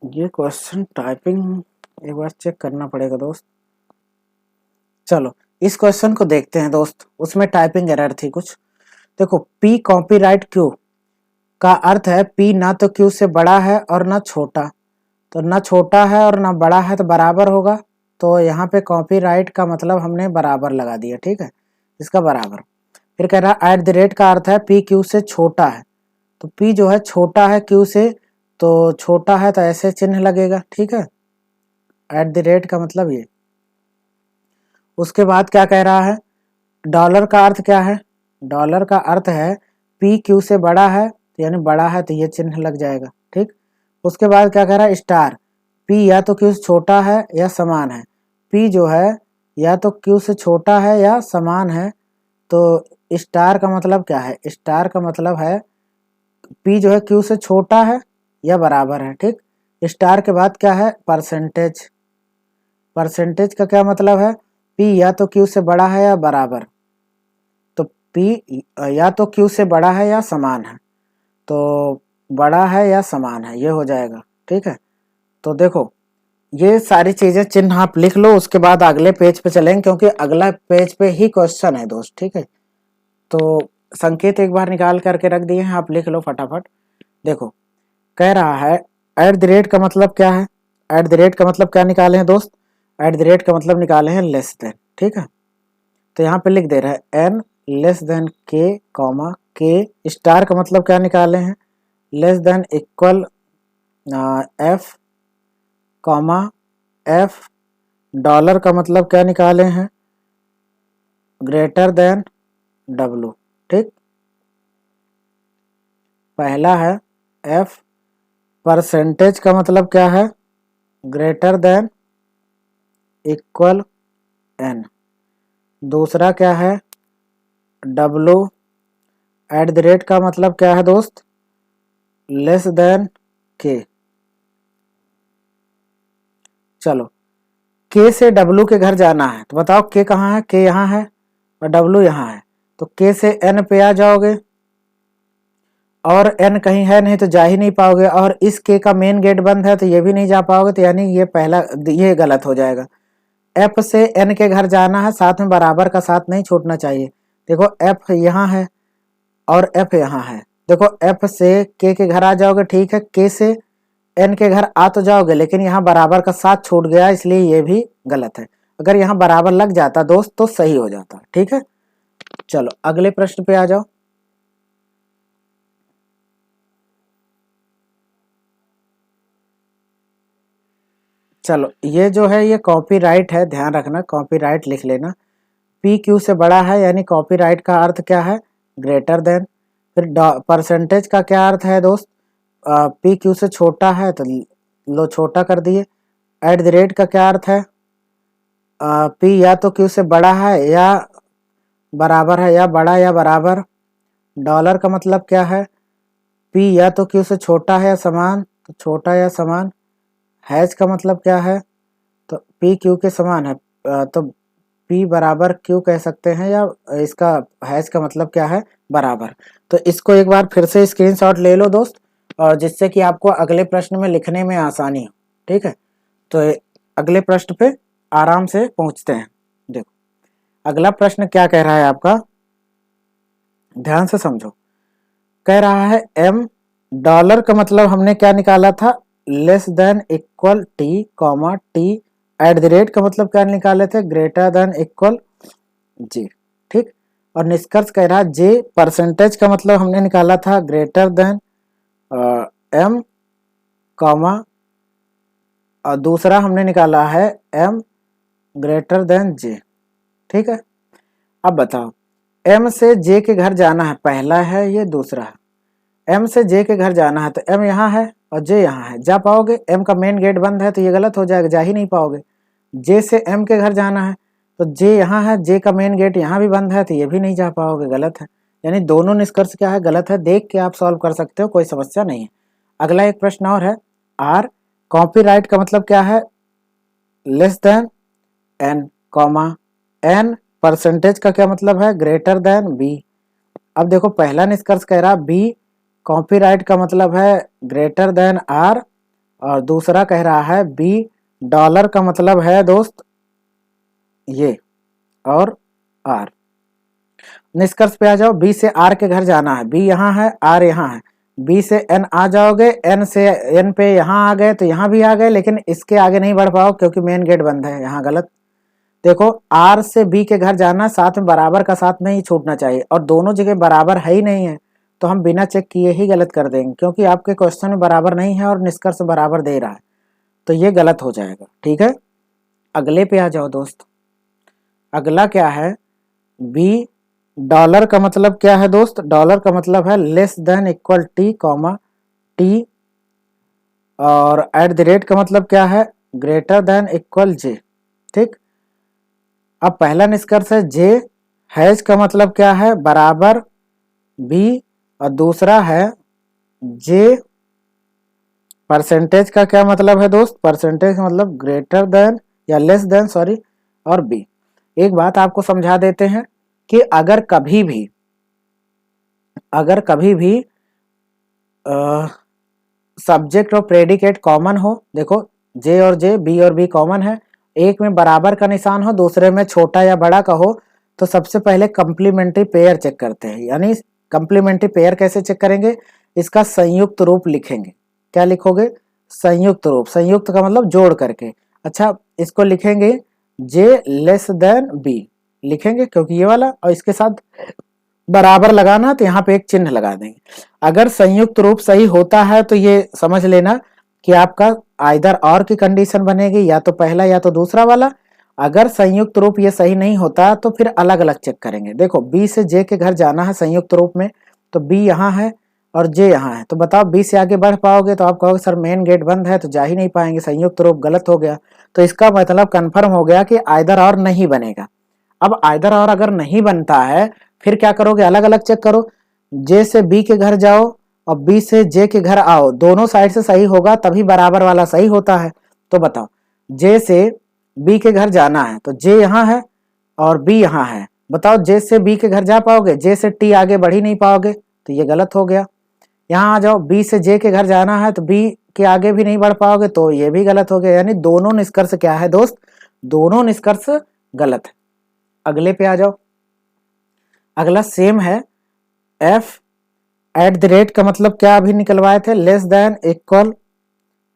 ये क्वेश्चन टाइपिंग एक बार चेक करना पड़ेगा दोस्त। चलो इस क्वेश्चन को देखते हैं दोस्त, उसमें टाइपिंग एरर थी कुछ। देखो, पी कॉपीराइट क्यू का अर्थ है पी ना तो क्यू से बड़ा है और ना छोटा, तो ना छोटा है और ना बड़ा है, तो बराबर होगा। तो यहाँ पे कॉपीराइट का मतलब हमने बराबर लगा दिया। ठीक है, इसका बराबर। फिर कह रहा है एट द रेट का अर्थ है पी क्यू से छोटा है, तो पी जो है छोटा है क्यू से, तो छोटा है तो ऐसे चिन्ह लगेगा। ठीक है, एट द रेट का मतलब ये। उसके बाद क्या कह रहा है, डॉलर का अर्थ क्या है, डॉलर का अर्थ है पी क्यू से बड़ा है, यानी बड़ा है तो ये चिन्ह लग जाएगा। ठीक, उसके बाद क्या कह रहा है, स्टार, पी या तो क्यू से छोटा है या समान है, पी जो है या तो क्यू से छोटा है या समान है, तो स्टार का मतलब क्या है, स्टार का मतलब है पी जो है क्यू से छोटा है या बराबर है। ठीक, स्टार के बाद क्या है, परसेंटेज, परसेंटेज का क्या मतलब है, पी या तो क्यू से बड़ा है या बराबर, तो पी या तो क्यू से बड़ा है या समान है, तो बड़ा है या समान है, ये हो जाएगा। ठीक है, तो देखो ये सारी चीजें चिन्ह आप लिख लो, उसके बाद अगले पेज पे चलेंगे, क्योंकि अगला पेज पे ही क्वेश्चन है दोस्त। ठीक है, तो संकेत एक बार निकाल करके रख दिए हैं, आप लिख लो फटाफट। देखो, कह रहा है एट द रेट का मतलब क्या है, एट द रेट का मतलब क्या निकाले हैं दोस्त, एट द रेट का मतलब निकाले हैं लेस देन। ठीक है, तो यहाँ पे लिख दे रहा है एन लेस देन के, कॉमा के स्टार का मतलब क्या निकाले हैं, less than equal F, comma F dollar का मतलब क्या निकाले हैं, ग्रेटर देन डब्लू। ठीक, पहला है एफ परसेंटेज का मतलब क्या है? Greater than equal N. दूसरा क्या है? डब्लू एट द रेट का मतलब क्या है दोस्त? लेस देन के। चलो के से डब्लू के घर जाना है तो बताओ के कहाँ है? के यहाँ है और डब्लू यहाँ है, तो के से एन पे आ जाओगे और एन कहीं है नहीं तो जा ही नहीं पाओगे, और इस के का मेन गेट बंद है तो ये भी नहीं जा पाओगे, तो यानी ये पहला ये गलत हो जाएगा। एफ से एन के घर जाना है, साथ में बराबर का साथ नहीं छूटना चाहिए। देखो एफ यहाँ है और एफ यहाँ है, देखो एफ से के घर आ जाओगे, ठीक है, के से एन के घर आ तो जाओगे लेकिन यहाँ बराबर का साथ छूट गया, इसलिए ये भी गलत है। अगर यहाँ बराबर लग जाता दोस्त तो सही हो जाता। ठीक है, चलो अगले प्रश्न पे आ जाओ। चलो ये जो है ये कॉपीराइट है, ध्यान रखना कॉपीराइट लिख लेना। पी क्यू से बड़ा है यानी कॉपीराइट का अर्थ क्या है? Greater then. फिर परसेंटेज का क्या अर्थ है दोस्त? पी क्यू से छोटा है तो लो छोटा कर दिए। एट द रेट का क्या अर्थ है? पी या तो क्यू से बड़ा है या बराबर है, या बड़ा या बराबर। डॉलर का मतलब क्या है? पी या तो क्यू से छोटा है या समान, तो छोटा या समान। हैज का मतलब क्या है? तो पी क्यू के समान है, तो पी बराबर क्यू कह सकते हैं, या इसका हैज का मतलब क्या है? बराबर। तो इसको एक बार फिर से स्क्रीनशॉट ले लो दोस्त, और जिससे कि आपको अगले प्रश्न में लिखने में आसानी हो। ठीक है, तो अगले प्रश्न पे आराम से पहुंचते हैं। देखो अगला प्रश्न क्या कह रहा है आपका, ध्यान से समझो। कह रहा है एम, डॉलर का मतलब हमने क्या निकाला था? Less than equal T comma T. Eight the rate का मतलब क्या निकाले थे? ग्रेटर देन इक्वल जी। ठीक, और निष्कर्ष कह रहा है जे, परसेंटेज का मतलब हमने निकाला था ग्रेटर देन एम कॉमा, और दूसरा हमने निकाला है एम ग्रेटर देन जे। ठीक है, अब बताओ एम से जे के घर जाना है, पहला है ये, दूसरा है। एम से जे के घर जाना है तो एम यहाँ है और जे यहाँ है, जा पाओगे? एम का मेन गेट बंद है तो ये गलत हो जाएगा, जा ही नहीं पाओगे। जे से एम के घर जाना है तो जे यहाँ है, जे का मेन गेट यहाँ भी बंद है तो ये भी नहीं जा पाओगे, गलत है। यानी दोनों निष्कर्ष क्या है? गलत है। देख के आप सॉल्व कर सकते हो, कोई समस्या नहीं है। अगला एक प्रश्न और है, आर, कॉपीराइट का मतलब क्या है? Less than N comma N, percentage का क्या मतलब है? Greater than B. अब देखो पहला निष्कर्ष कह रहा बी, कॉपीराइट का मतलब है ग्रेटर देन आर, और दूसरा कह रहा है बी, डॉलर का मतलब है दोस्त ये और आर। निष्कर्ष पे आ जाओ, बी से आर के घर जाना है, बी यहाँ है आर यहाँ है, बी से एन आ जाओगे, एन से एन पे यहाँ आ गए तो यहाँ भी आ गए, लेकिन इसके आगे नहीं बढ़ पाओ क्योंकि मेन गेट बंद है, यहाँ गलत। देखो आर से बी के घर जाना, साथ में बराबर का साथ नहीं छूटना चाहिए, और दोनों जगह बराबर है ही नहीं है तो हम बिना चेक किए ही गलत कर देंगे, क्योंकि आपके क्वेश्चन में बराबर नहीं है और निष्कर्ष बराबर दे रहा है, तो ये गलत हो जाएगा। ठीक है, अगले पे आ जाओ दोस्त। अगला क्या है? बी, डॉलर का मतलब क्या है दोस्त? डॉलर का मतलब है less than equal T comma T, और एट द रेट का मतलब क्या है? ग्रेटर देन इक्वल जे। ठीक, अब पहला निष्कर्ष है जे, हैज का मतलब क्या है? बराबर बी, और दूसरा है जे, परसेंटेज का क्या मतलब है दोस्त? परसेंटेज का मतलब ग्रेटर देन या लेस देन, सॉरी, और बी। एक बात आपको समझा देते हैं कि अगर कभी भी सब्जेक्ट और प्रेडिकेट कॉमन हो, देखो जे और जे, बी और बी कॉमन है, एक में बराबर का निशान हो, दूसरे में छोटा या बड़ा का हो, तो सबसे पहले कंप्लीमेंट्री पेयर चेक करते हैं। यानी कंप्लीमेंट्री पेयर कैसे चेक करेंगे? इसका संयुक्त रूप लिखेंगे। क्या लिखोगे? संयुक्त रूप। संयुक्त का मतलब जोड़ करके। अच्छा, इसको लिखेंगे जे लेस देन बी लिखेंगे, क्योंकि ये वाला और इसके साथ बराबर लगाना तो यहाँ पे एक चिन्ह लगा देंगे। अगर संयुक्त रूप सही होता है तो ये समझ लेना कि आपका आइदर और की कंडीशन बनेगी, या तो पहला या तो दूसरा वाला। अगर संयुक्त रूप ये सही नहीं होता तो फिर अलग अलग चेक करेंगे। देखो बी से जे के घर जाना है संयुक्त रूप में, तो बी यहाँ है और जे यहाँ है, तो बताओ बी से आगे बढ़ पाओगे? तो आप कहोगे सर मेन गेट बंद है तो जा ही नहीं पाएंगे, संयुक्त रूप गलत हो गया। तो इसका मतलब कंफर्म हो गया कि आइदर और नहीं बनेगा। अब आइदर और अगर नहीं बनता है फिर क्या करोगे? अलग अलग चेक करो। जे से बी के घर जाओ और बी से जे के घर आओ, दोनों साइड से सही होगा तभी बराबर वाला सही होता है। तो बताओ जे से बी के घर जाना है तो जे यहाँ है और बी यहाँ है, बताओ जे से बी के घर जा पाओगे? जे से टी आगे बढ़ ही नहीं पाओगे, तो ये गलत हो गया। यहाँ आ जाओ, बी से जे के घर जाना है तो बी के आगे भी नहीं बढ़ पाओगे, तो ये भी गलत हो गया। यानी दोनों निष्कर्ष क्या है दोस्त? दोनों निष्कर्ष गलत है। अगले पे आ जाओ। अगला सेम है, एफ एट द रेट का मतलब क्या अभी निकलवाए थे? Less than equal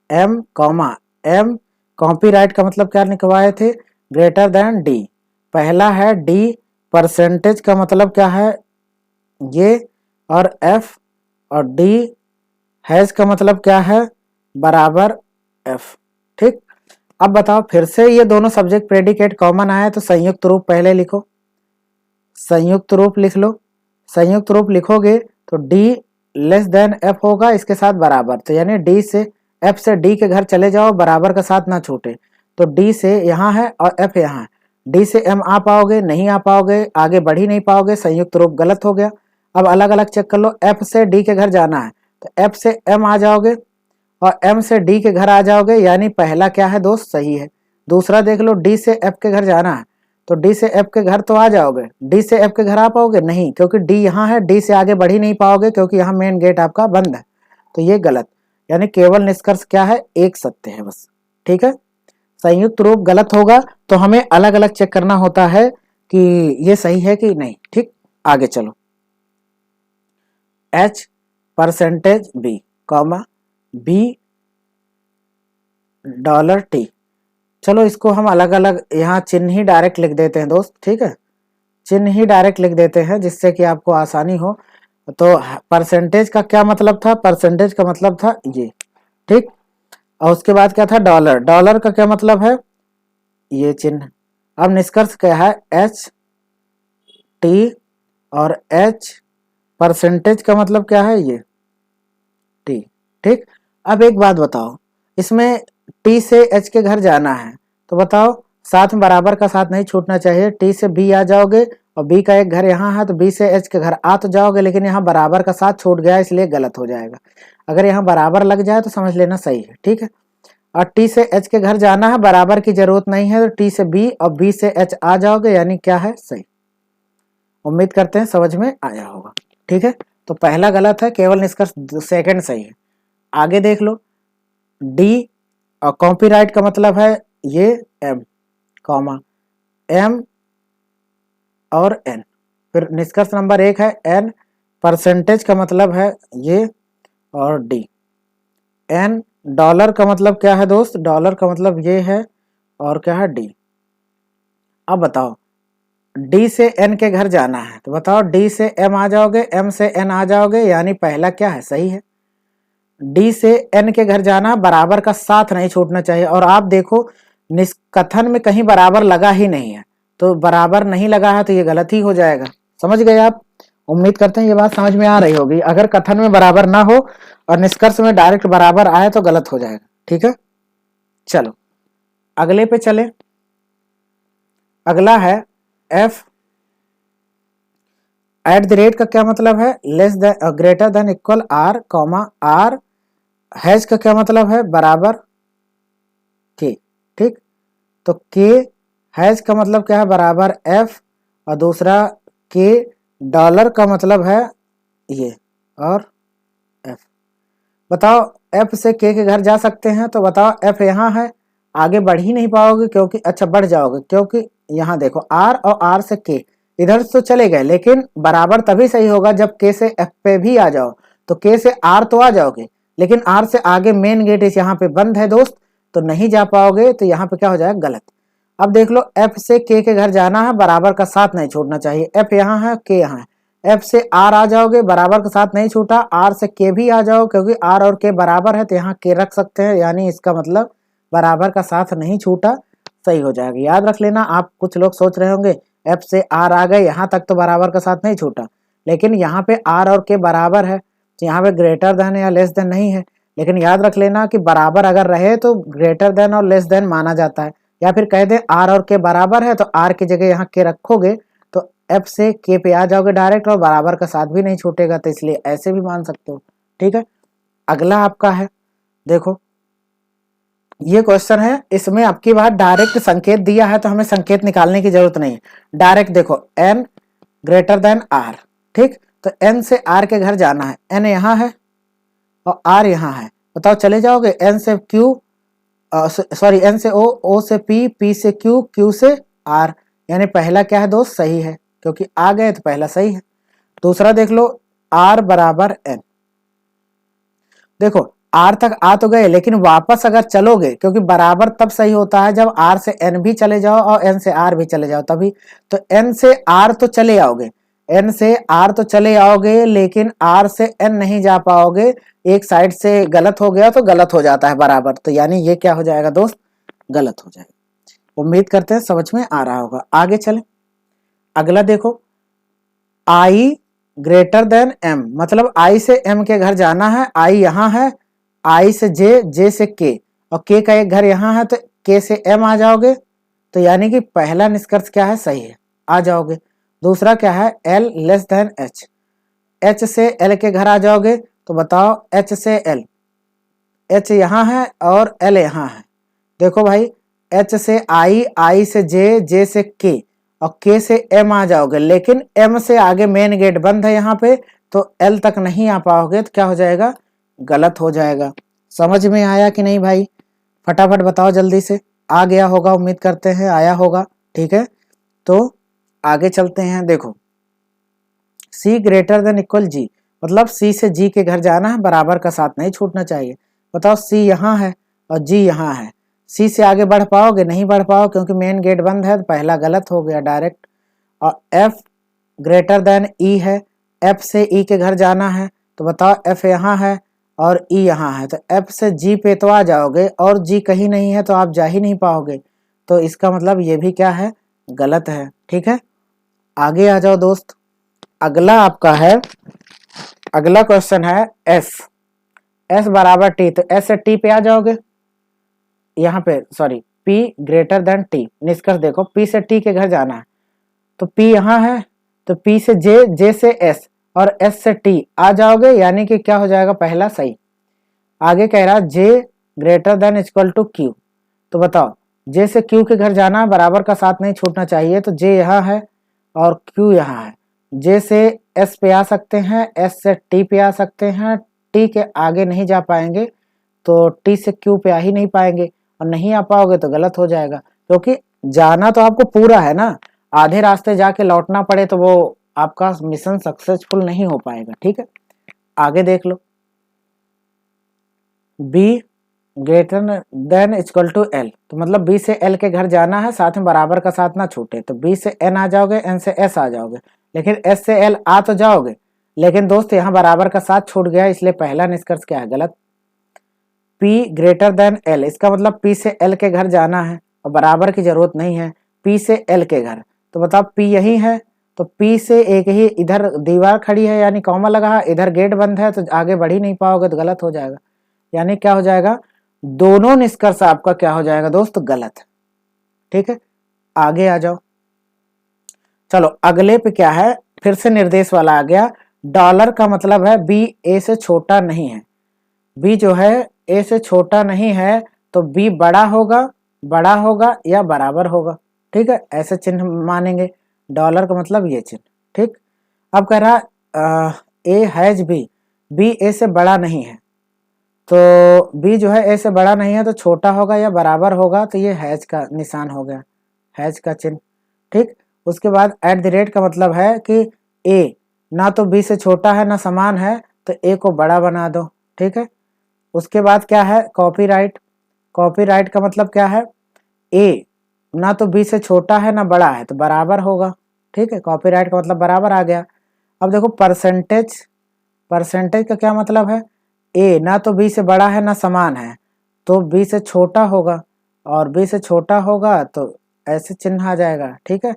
M comma M. Copyright का मतलब क्या निकलवाए थे? Greater than D. पहला है डी, परसेंटेज का मतलब क्या है? ये, और एफ, और डी हैज का मतलब क्या है? बराबर एफ। ठीक, अब बताओ फिर से ये दोनों सब्जेक्ट प्रेडिकेट कॉमन आए तो संयुक्त रूप पहले लिखो, संयुक्त रूप लिख लो। संयुक्त रूप लिखोगे तो डी लेस देन एफ होगा इसके साथ बराबर, तो यानी डी से एफ से डी के घर चले जाओ, बराबर का साथ ना छूटे। तो डी से यहाँ है और एफ यहाँ है, डी से एम आ पाओगे? नहीं आ पाओगे, आगे बढ़ ही नहीं पाओगे, संयुक्त रूप गलत हो गया। अब अलग अलग चेक कर लो। एफ से डी के घर जाना है तो एफ से एम आ जाओगे और एम से डी के घर आ जाओगे, यानी पहला क्या है दोस्त? सही है। दूसरा देख लो, डी से एफ के घर जाना है तो डी से एफ के घर तो आ जाओगे, डी से एफ के घर आ पाओगे? नहीं, क्योंकि डी यहाँ है, डी से आगे बढ़ ही नहीं पाओगे क्योंकि यहाँ मेन गेट आपका बंद है, तो ये गलत। यानी केवल निष्कर्ष क्या है? एक सत्य है बस। ठीक है, संयुक्त रूप गलत होगा तो हमें अलग अलग चेक करना होता है कि ये सही है कि नहीं। ठीक, आगे चलो। H percentage B comma B dollar T. चलो इसको हम अलग अलग यहाँ चिन्ह ही डायरेक्ट लिख देते हैं दोस्त। ठीक है, चिन्ह ही डायरेक्ट लिख देते हैं जिससे कि आपको आसानी हो। तो परसेंटेज का क्या मतलब था? परसेंटेज का मतलब था ये। ठीक, और उसके बाद क्या था? डॉलर। डॉलर का क्या मतलब है? ये चिन्ह। अब निष्कर्ष क्या है? एच टी, और एच परसेंटेज का मतलब क्या है? ये टी। ठीक, अब एक बात बताओ, इसमें टी से एच के घर जाना है तो बताओ साथ में बराबर का साथ नहीं छूटना चाहिए। टी से बी आ जाओगे और बी का एक घर यहाँ है तो बी से एच के घर आ तो जाओगे, लेकिन यहाँ बराबर का साथ छूट गया इसलिए गलत हो जाएगा। अगर यहाँ बराबर लग जाए तो समझ लेना सही है। ठीक है, और टी से एच के घर जाना है, बराबर की जरूरत नहीं है तो टी से बी और बी से एच आ जाओगे, यानी क्या है? सही। उम्मीद करते हैं समझ में आया होगा। ठीक है, तो पहला गलत है, केवल निष्कर्ष सेकंड सही है। आगे देख लो, डी और कॉपीराइट का मतलब है ये एम कॉमा एम और एन। फिर निष्कर्ष नंबर एक है एन। परसेंटेज का मतलब है ये और डी। एन डॉलर का मतलब क्या है दोस्त? डॉलर का मतलब ये है और क्या है? डी। अब बताओ डी से एन के घर जाना है तो बताओ डी से एम आ जाओगे, एम से एन आ जाओगे, यानी पहला क्या है? सही है। डी से एन के घर जाना, बराबर का साथ नहीं छूटना चाहिए। और आप देखो निष्कथन में कहीं बराबर लगा ही नहीं है, तो बराबर नहीं लगा है तो ये गलत ही हो जाएगा। समझ गए आप? उम्मीद करते हैं ये बात समझ में आ रही होगी। अगर कथन में बराबर ना हो और निष्कर्ष में डायरेक्ट बराबर आए तो गलत हो जाएगा। ठीक है, चलो अगले पे चले। अगला है एफ एट द रेट का क्या मतलब है? Less than greater than equal R comma R hash का क्या मतलब है? बराबर के। ठीक, तो के हैज का मतलब क्या है? बराबर एफ, और दूसरा के डॉलर का मतलब है ये और एफ। बताओ एफ से के घर जा सकते हैं तो बताओ एफ यहाँ है, आगे बढ़ ही नहीं पाओगे क्योंकि अच्छा बढ़ जाओगे, क्योंकि यहाँ देखो आर और आर से के इधर तो चले गए, लेकिन बराबर तभी सही होगा जब के से एफ पे भी आ जाओ। तो के से आर तो आ जाओगे, लेकिन आर से आगे मेन गेट इस यहाँ पे बंद है दोस्त, तो नहीं जा पाओगे, तो यहाँ पे क्या हो जाएगा? गलत। अब देख लो एफ से के घर जाना है, बराबर का साथ नहीं छोड़ना चाहिए। एफ यहाँ है, के यहाँ है, एफ से आर आ जाओगे, बराबर का साथ नहीं छूटा, आर से के भी आ जाओ क्योंकि आर और के बराबर है तो यहाँ के रख सकते हैं, यानी इसका मतलब बराबर का साथ नहीं छूटा, सही हो जाएगा। याद रख लेना। आप कुछ लोग सोच रहे होंगे एफ से आर आ गए, यहाँ तक तो बराबर का साथ नहीं छूटा, लेकिन यहाँ पे आर और के बराबर है तो यहाँ पे ग्रेटर देन या लेस देन नहीं है, लेकिन याद रख लेना कि बराबर अगर रहे तो ग्रेटर देन और लेस देन माना जाता है। या फिर कह दे आर और के बराबर है तो आर की जगह यहाँ के रखोगे तो एफ से के पे आ जाओगे डायरेक्ट, और बराबर का साथ भी नहीं छूटेगा, तो इसलिए ऐसे भी मान सकते हो। ठीक है, अगला आपका है, देखो ये क्वेश्चन है, इसमें आपकी बात डायरेक्ट संकेत दिया है तो हमें संकेत निकालने की जरूरत नहीं है, डायरेक्ट देखो n ग्रेटर देन r। ठीक, तो n से r के घर जाना है, n यहाँ है और r यहाँ है, बताओ चले जाओगे? n से q, सॉरी n से o, o से p, p से q, q से r, यानी पहला क्या है दोस्त? सही है, क्योंकि आ गए तो पहला सही है। दूसरा देख लो, r बराबर n, देखो r तक आ तो गए लेकिन वापस अगर चलोगे, क्योंकि बराबर तब सही होता है जब r से n भी चले जाओ और n से r भी चले जाओ तभी, तो n से r तो चले आओगे, n से r तो चले आओगे लेकिन r से n नहीं जा पाओगे, एक साइड से गलत हो गया तो गलत हो जाता है बराबर, तो यानी ये क्या हो जाएगा दोस्त? गलत हो जाएगा। उम्मीद करते हैं समझ में आ रहा होगा। आगे चले, अगला देखो, i ग्रेटर देन m, मतलब i से m के घर जाना है, i यहाँ है, i से j, j से k और k का एक घर यहाँ है, तो k से m आ जाओगे, तो यानी कि पहला निष्कर्ष क्या है? सही है, आ जाओगे। दूसरा क्या है? l less than h, h से l के घर आ जाओगे, तो बताओ h से l, h यहाँ है और l यहाँ है, देखो भाई h से i, i से j, j से k और k से m आ जाओगे, लेकिन m से आगे मेन गेट बंद है यहाँ पे, तो l तक नहीं आ पाओगे, तो क्या हो जाएगा? गलत हो जाएगा। समझ में आया कि नहीं भाई? फटाफट बताओ जल्दी से, आ गया होगा, उम्मीद करते हैं आया होगा। ठीक है, तो आगे चलते हैं। देखो c greater than equal g, मतलब c से g के घर जाना है, बराबर का साथ नहीं छूटना चाहिए। बताओ c यहाँ है और g यहाँ है, c से आगे बढ़ पाओगे? नहीं बढ़ पाओ, क्योंकि मेन गेट बंद है, तो पहला गलत हो गया डायरेक्ट। और f ग्रेटर देन e है, f से e के घर जाना है, तो बताओ f यहाँ है और e यहाँ है, तो f से g पे तो आ जाओगे और g कहीं नहीं है तो आप जा ही नहीं पाओगे, तो इसका मतलब ये भी क्या है? गलत है। ठीक है, आगे आ जाओ दोस्त। अगला आपका है, अगला क्वेश्चन है s बराबर t, तो s से t पे आ जाओगे, यहाँ पे sorry p greater than t, निष्कर्ष देखो p से t के घर जाना है, तो p यहाँ है, तो p से j, j से s और s से t आ जाओगे, यानी कि क्या हो जाएगा? पहला सही। आगे कह रहा j greater than equal to q, तो बताओ j से q के घर जाना, बराबर का साथ नहीं छूटना चाहिए, तो j यहाँ है और q यहाँ है, j से s पे आ सकते हैं, s से t पे आ सकते हैं, t के आगे नहीं जा पाएंगे, तो t से q पे आ ही नहीं पाएंगे, और नहीं आ पाओगे तो गलत हो जाएगा, क्योंकि जाना तो आपको पूरा है ना, आधे रास्ते जाके लौटना पड़े तो वो आपका मिशन सक्सेसफुल नहीं हो पाएगा। ठीक है, आगे देख लो, b greater than equal to l, तो मतलब b से l के घर जाना है, साथ में बराबर का साथ ना छूटे, तो b से n आ जाओगे, n से s आ जाओगे, लेकिन s से l आ तो जाओगे, लेकिन दोस्त यहाँ बराबर का साथ छूट गया, इसलिए पहला निष्कर्ष क्या है? गलत। p ग्रेटर देन l, इसका मतलब p से l के घर जाना है और बराबर की जरूरत नहीं है, p से l के घर, तो बताओ p यही है, तो p से एक ही इधर दीवार खड़ी है यानी कॉमा लगा है, इधर गेट बंद है, तो आगे बढ़ ही नहीं पाओगे, तो गलत हो जाएगा। यानी क्या हो जाएगा? दोनों निष्कर्ष आपका क्या हो जाएगा दोस्त? गलत है। ठीक है, आगे आ जाओ। चलो अगले पे क्या है, फिर से निर्देश वाला आ गया। डॉलर का मतलब है b a से छोटा नहीं है, b जो है a से छोटा नहीं है, तो b बड़ा होगा या बराबर होगा। ठीक है, ऐसे चिन्ह मानेंगे, डॉलर का मतलब ये चिन्ह। ठीक, अब कह रहा a हैज b a से बड़ा नहीं है, तो b जो है a से बड़ा नहीं है तो छोटा होगा या बराबर होगा, तो ये हैज का निशान हो गया, हैज का चिन्ह। ठीक, उसके बाद एट द रेट का मतलब है कि a ना तो b से छोटा है ना समान है, तो a को बड़ा बना दो। ठीक है, उसके बाद क्या है? कॉपीराइट का मतलब क्या है? a ना तो b से छोटा है ना बड़ा है, तो बराबर होगा। ठीक है, कॉपीराइट का मतलब बराबर आ गया। अब देखो परसेंटेज का क्या मतलब है? a ना तो b से बड़ा है ना समान है, तो b से छोटा होगा, और b से छोटा होगा तो ऐसे चिन्ह आ जाएगा। ठीक है,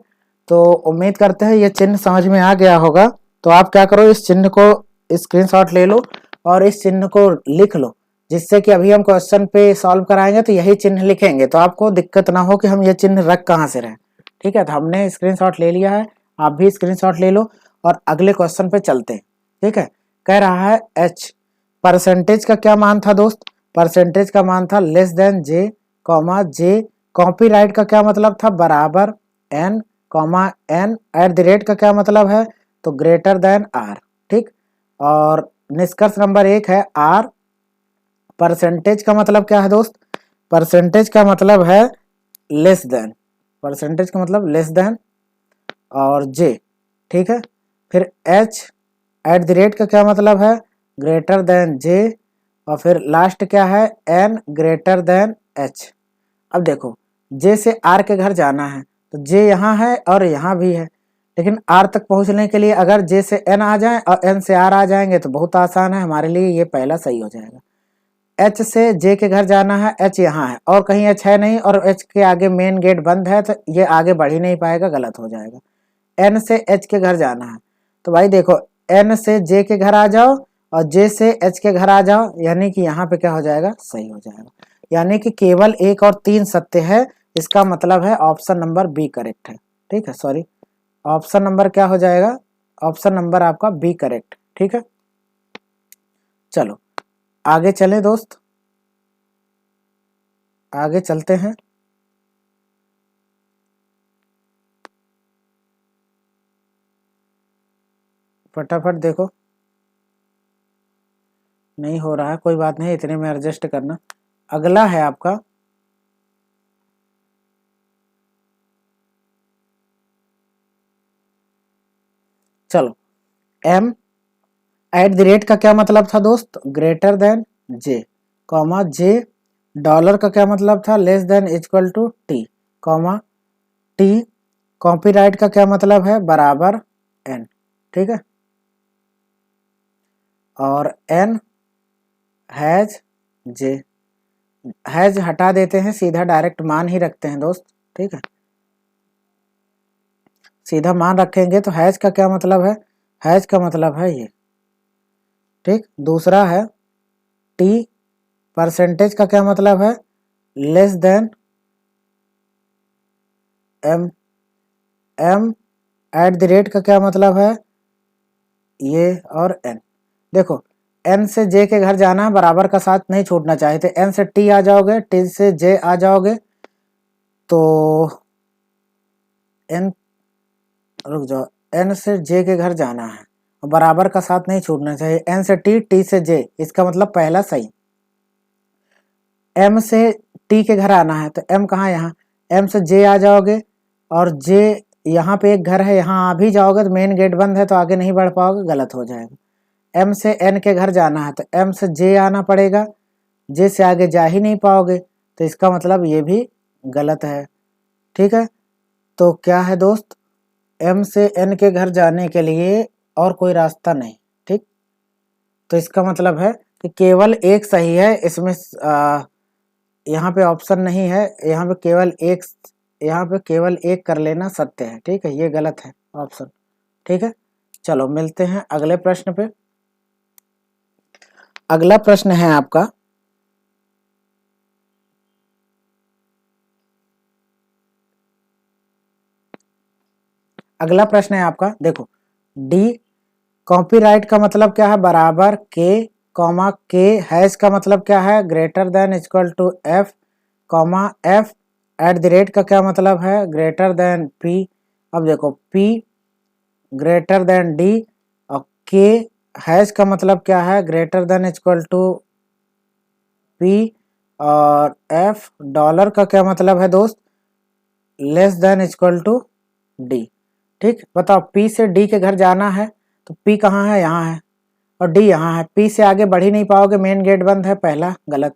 तो उम्मीद करते हैं ये चिन्ह समझ में आ गया होगा। तो आप क्या करो, इस चिन्ह को स्क्रीनशॉट ले लो और इस चिन्ह को लिख लो, जिससे कि अभी हम क्वेश्चन पे सॉल्व कराएंगे तो यही चिन्ह लिखेंगे, तो आपको दिक्कत ना हो कि हम ये चिन्ह रख कहाँ से रहे। ठीक है, तो हमने स्क्रीनशॉट ले लिया है, आप भी स्क्रीनशॉट ले लो और अगले क्वेश्चन पे चलते हैं। ठीक है, कह रहा है एच परसेंटेज का क्या मान था दोस्त, परसेंटेज का मान था less than J comma J, copyright का क्या मतलब था, बराबर N comma N, at the rate का क्या मतलब है, तो ग्रेटर देन आर। ठीक, और निष्कर्ष नंबर 1 है आर। परसेंटेज का मतलब क्या है दोस्त, परसेंटेज का मतलब है लेस देन, परसेंटेज का मतलब लेस देन और जे। ठीक है, फिर एच एट द रेट का क्या मतलब है, ग्रेटर देन जे, और फिर लास्ट क्या है, एन ग्रेटर देन एच। अब देखो जे से आर के घर जाना है तो जे यहाँ है और यहाँ भी है, लेकिन आर तक पहुँचने के लिए अगर जे से एन आ जाए और एन से आर आ जाएंगे तो बहुत आसान है हमारे लिए, ये पहला सही हो जाएगा। एच से जे के घर जाना है, एच यहाँ है और कहीं एच है नहीं और एच के आगे मेन गेट बंद है तो ये आगे बढ़ ही नहीं पाएगा, गलत हो जाएगा। एन से एच के घर जाना है तो भाई देखो एन से जे के घर आ जाओ और जे से एच के घर आ जाओ, यानी कि यहाँ पे क्या हो जाएगा, सही हो जाएगा। यानी कि केवल 1 और 3 सत्य है, इसका मतलब है ऑप्शन नंबर बी करेक्ट है। ठीक है, सॉरी ऑप्शन नंबर क्या हो जाएगा, ऑप्शन नंबर आपका बी करेक्ट। ठीक है, चलो आगे चले दोस्त, आगे चलते हैं। फटाफट देखो, नहीं हो रहा है कोई बात नहीं, इतने में एडजस्ट करना। अगला है आपका चलो एम एट द रेट का क्या मतलब था दोस्त, greater than J comma J, dollar का क्या मतलब था, less than equal to T comma T, copyright का क्या मतलब है, बराबर एन। ठीक है, और एन हैज जे, हैज हटा देते हैं, सीधा डायरेक्ट मान ही रखते हैं दोस्त। ठीक है, सीधा मान रखेंगे तो हैज का क्या मतलब है, हैज का मतलब है ये। ठीक, दूसरा है टी, परसेंटेज का क्या मतलब है, less than M, M at the rate का क्या मतलब है, ये और एन। देखो एन से जे के घर जाना है, बराबर का साथ नहीं छूटना चाहिए, तो एन से टी आ जाओगे, टी से जे आ जाओगे तो एन, रुक जाओ, एन से जे के घर जाना है और बराबर का साथ नहीं छूटना चाहिए, एन से टी, टी से जे, इसका मतलब पहला सही। एम से टी के घर आना है तो एम कहाँ, यहाँ, एम से जे आ जाओगे और जे यहाँ पे एक घर है, यहाँ आ भी जाओगे तो मेन गेट बंद है तो आगे नहीं बढ़ पाओगे, गलत हो जाएगा। एम से एन के घर जाना है तो एम से जे आना पड़ेगा, जे से आगे जा ही नहीं पाओगे तो इसका मतलब ये भी गलत है। ठीक है, तो क्या है दोस्त, एम से एन के घर जाने के लिए और कोई रास्ता नहीं। ठीक, तो इसका मतलब है कि केवल एक सही है इसमें, यहाँ पे ऑप्शन नहीं है, यहाँ पे केवल एक, यहाँ पे केवल एक कर लेना सत्य है। ठीक है, ये गलत है ऑप्शन। ठीक है, चलो मिलते हैं अगले प्रश्न पे। अगला प्रश्न है आपका अगला प्रश्न है आपका, देखो डी, कॉपीराइट का मतलब क्या है, बराबर के कॉमा के, हैश का मतलब क्या है, greater than equal to F comma F, at the rate का क्या मतलब है, ग्रेटर देन पी। अब देखो पी ग्रेटर देन डी और के, हैश का मतलब क्या है, greater than equal to P, और एफ डॉलर का क्या मतलब है दोस्त, less than equal to D. ठीक, बताओ पी से डी के घर जाना है तो पी कहाँ है, यहाँ है और डी यहाँ है, पी से आगे बढ़ ही नहीं पाओगे, मेन गेट बंद है, पहला गलत।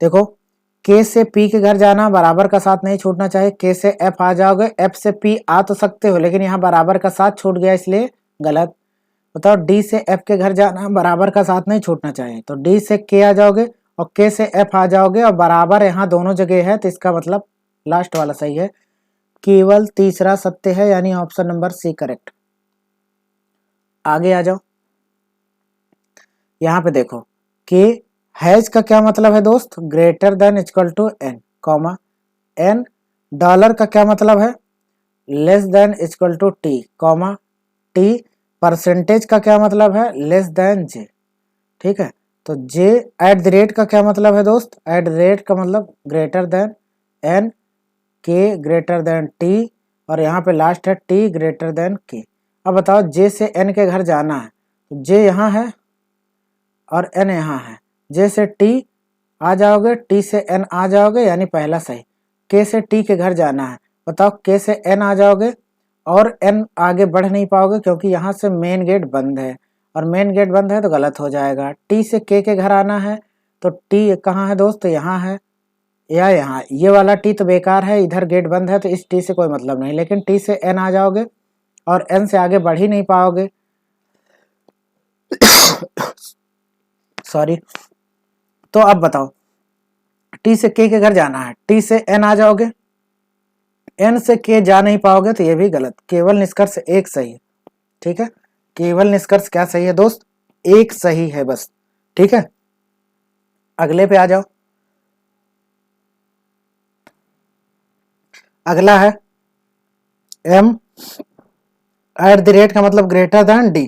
देखो के से पी के घर जाना, बराबर का साथ नहीं छूटना चाहिए, के से एफ आ जाओगे, एफ से पी आ तो सकते हो लेकिन यहाँ बराबर का साथ छूट गया इसलिए गलत। बताओ डी से एफ के घर जाना, बराबर का साथ नहीं छूटना चाहिए, तो डी से के आ जाओगे और के से एफ आ जाओगे और बराबर यहाँ दोनों जगह है तो इसका मतलब लास्ट वाला सही है, केवल तीसरा सत्य है, यानी ऑप्शन नंबर सी करेक्ट। आगे आ जाओ, यहाँ पे देखो कि हैज का क्या मतलब है दोस्त, greater than equal to N, comma N. Dollar का क्या मतलब है, less than equal to T, comma T. Percentage का क्या मतलब है, लेस देन जे, ठीक है। तो जे एट द रेट का क्या मतलब है दोस्त, एट द रेट का मतलब ग्रेटर देन एन, के ग्रेटर देन टी, और यहाँ पे लास्ट है टी ग्रेटर देन के। अब बताओ जे से एन के घर जाना है, तो जे यहाँ है और एन यहाँ है। जे से टी आ जाओगे, टी से एन आ जाओगे, यानी पहला सही। के से टी के घर जाना है, बताओ के से एन आ जाओगे और एन आगे बढ़ नहीं पाओगे क्योंकि यहाँ से मेन गेट बंद है, और मेन गेट बंद है तो गलत हो जाएगा। टी से के घर आना है, तो टी कहाँ है दोस्त, यहाँ है या यहाँ। ये वाला टी तो बेकार है, इधर गेट बंद है तो इस टी से कोई मतलब नहीं, लेकिन टी से एन आ जाओगे और एन से आगे बढ़ ही नहीं पाओगे। सॉरी। तो अब बताओ टी से के घर जाना है, टी से एन आ जाओगे, एन से के जा नहीं पाओगे, तो ये भी गलत। केवल निष्कर्ष एक सही है, ठीक है। केवल निष्कर्ष क्या सही है दोस्त, एक सही है बस, ठीक है। अगले पे आ जाओ। अगला है एम एट द रेट का मतलब greater than D,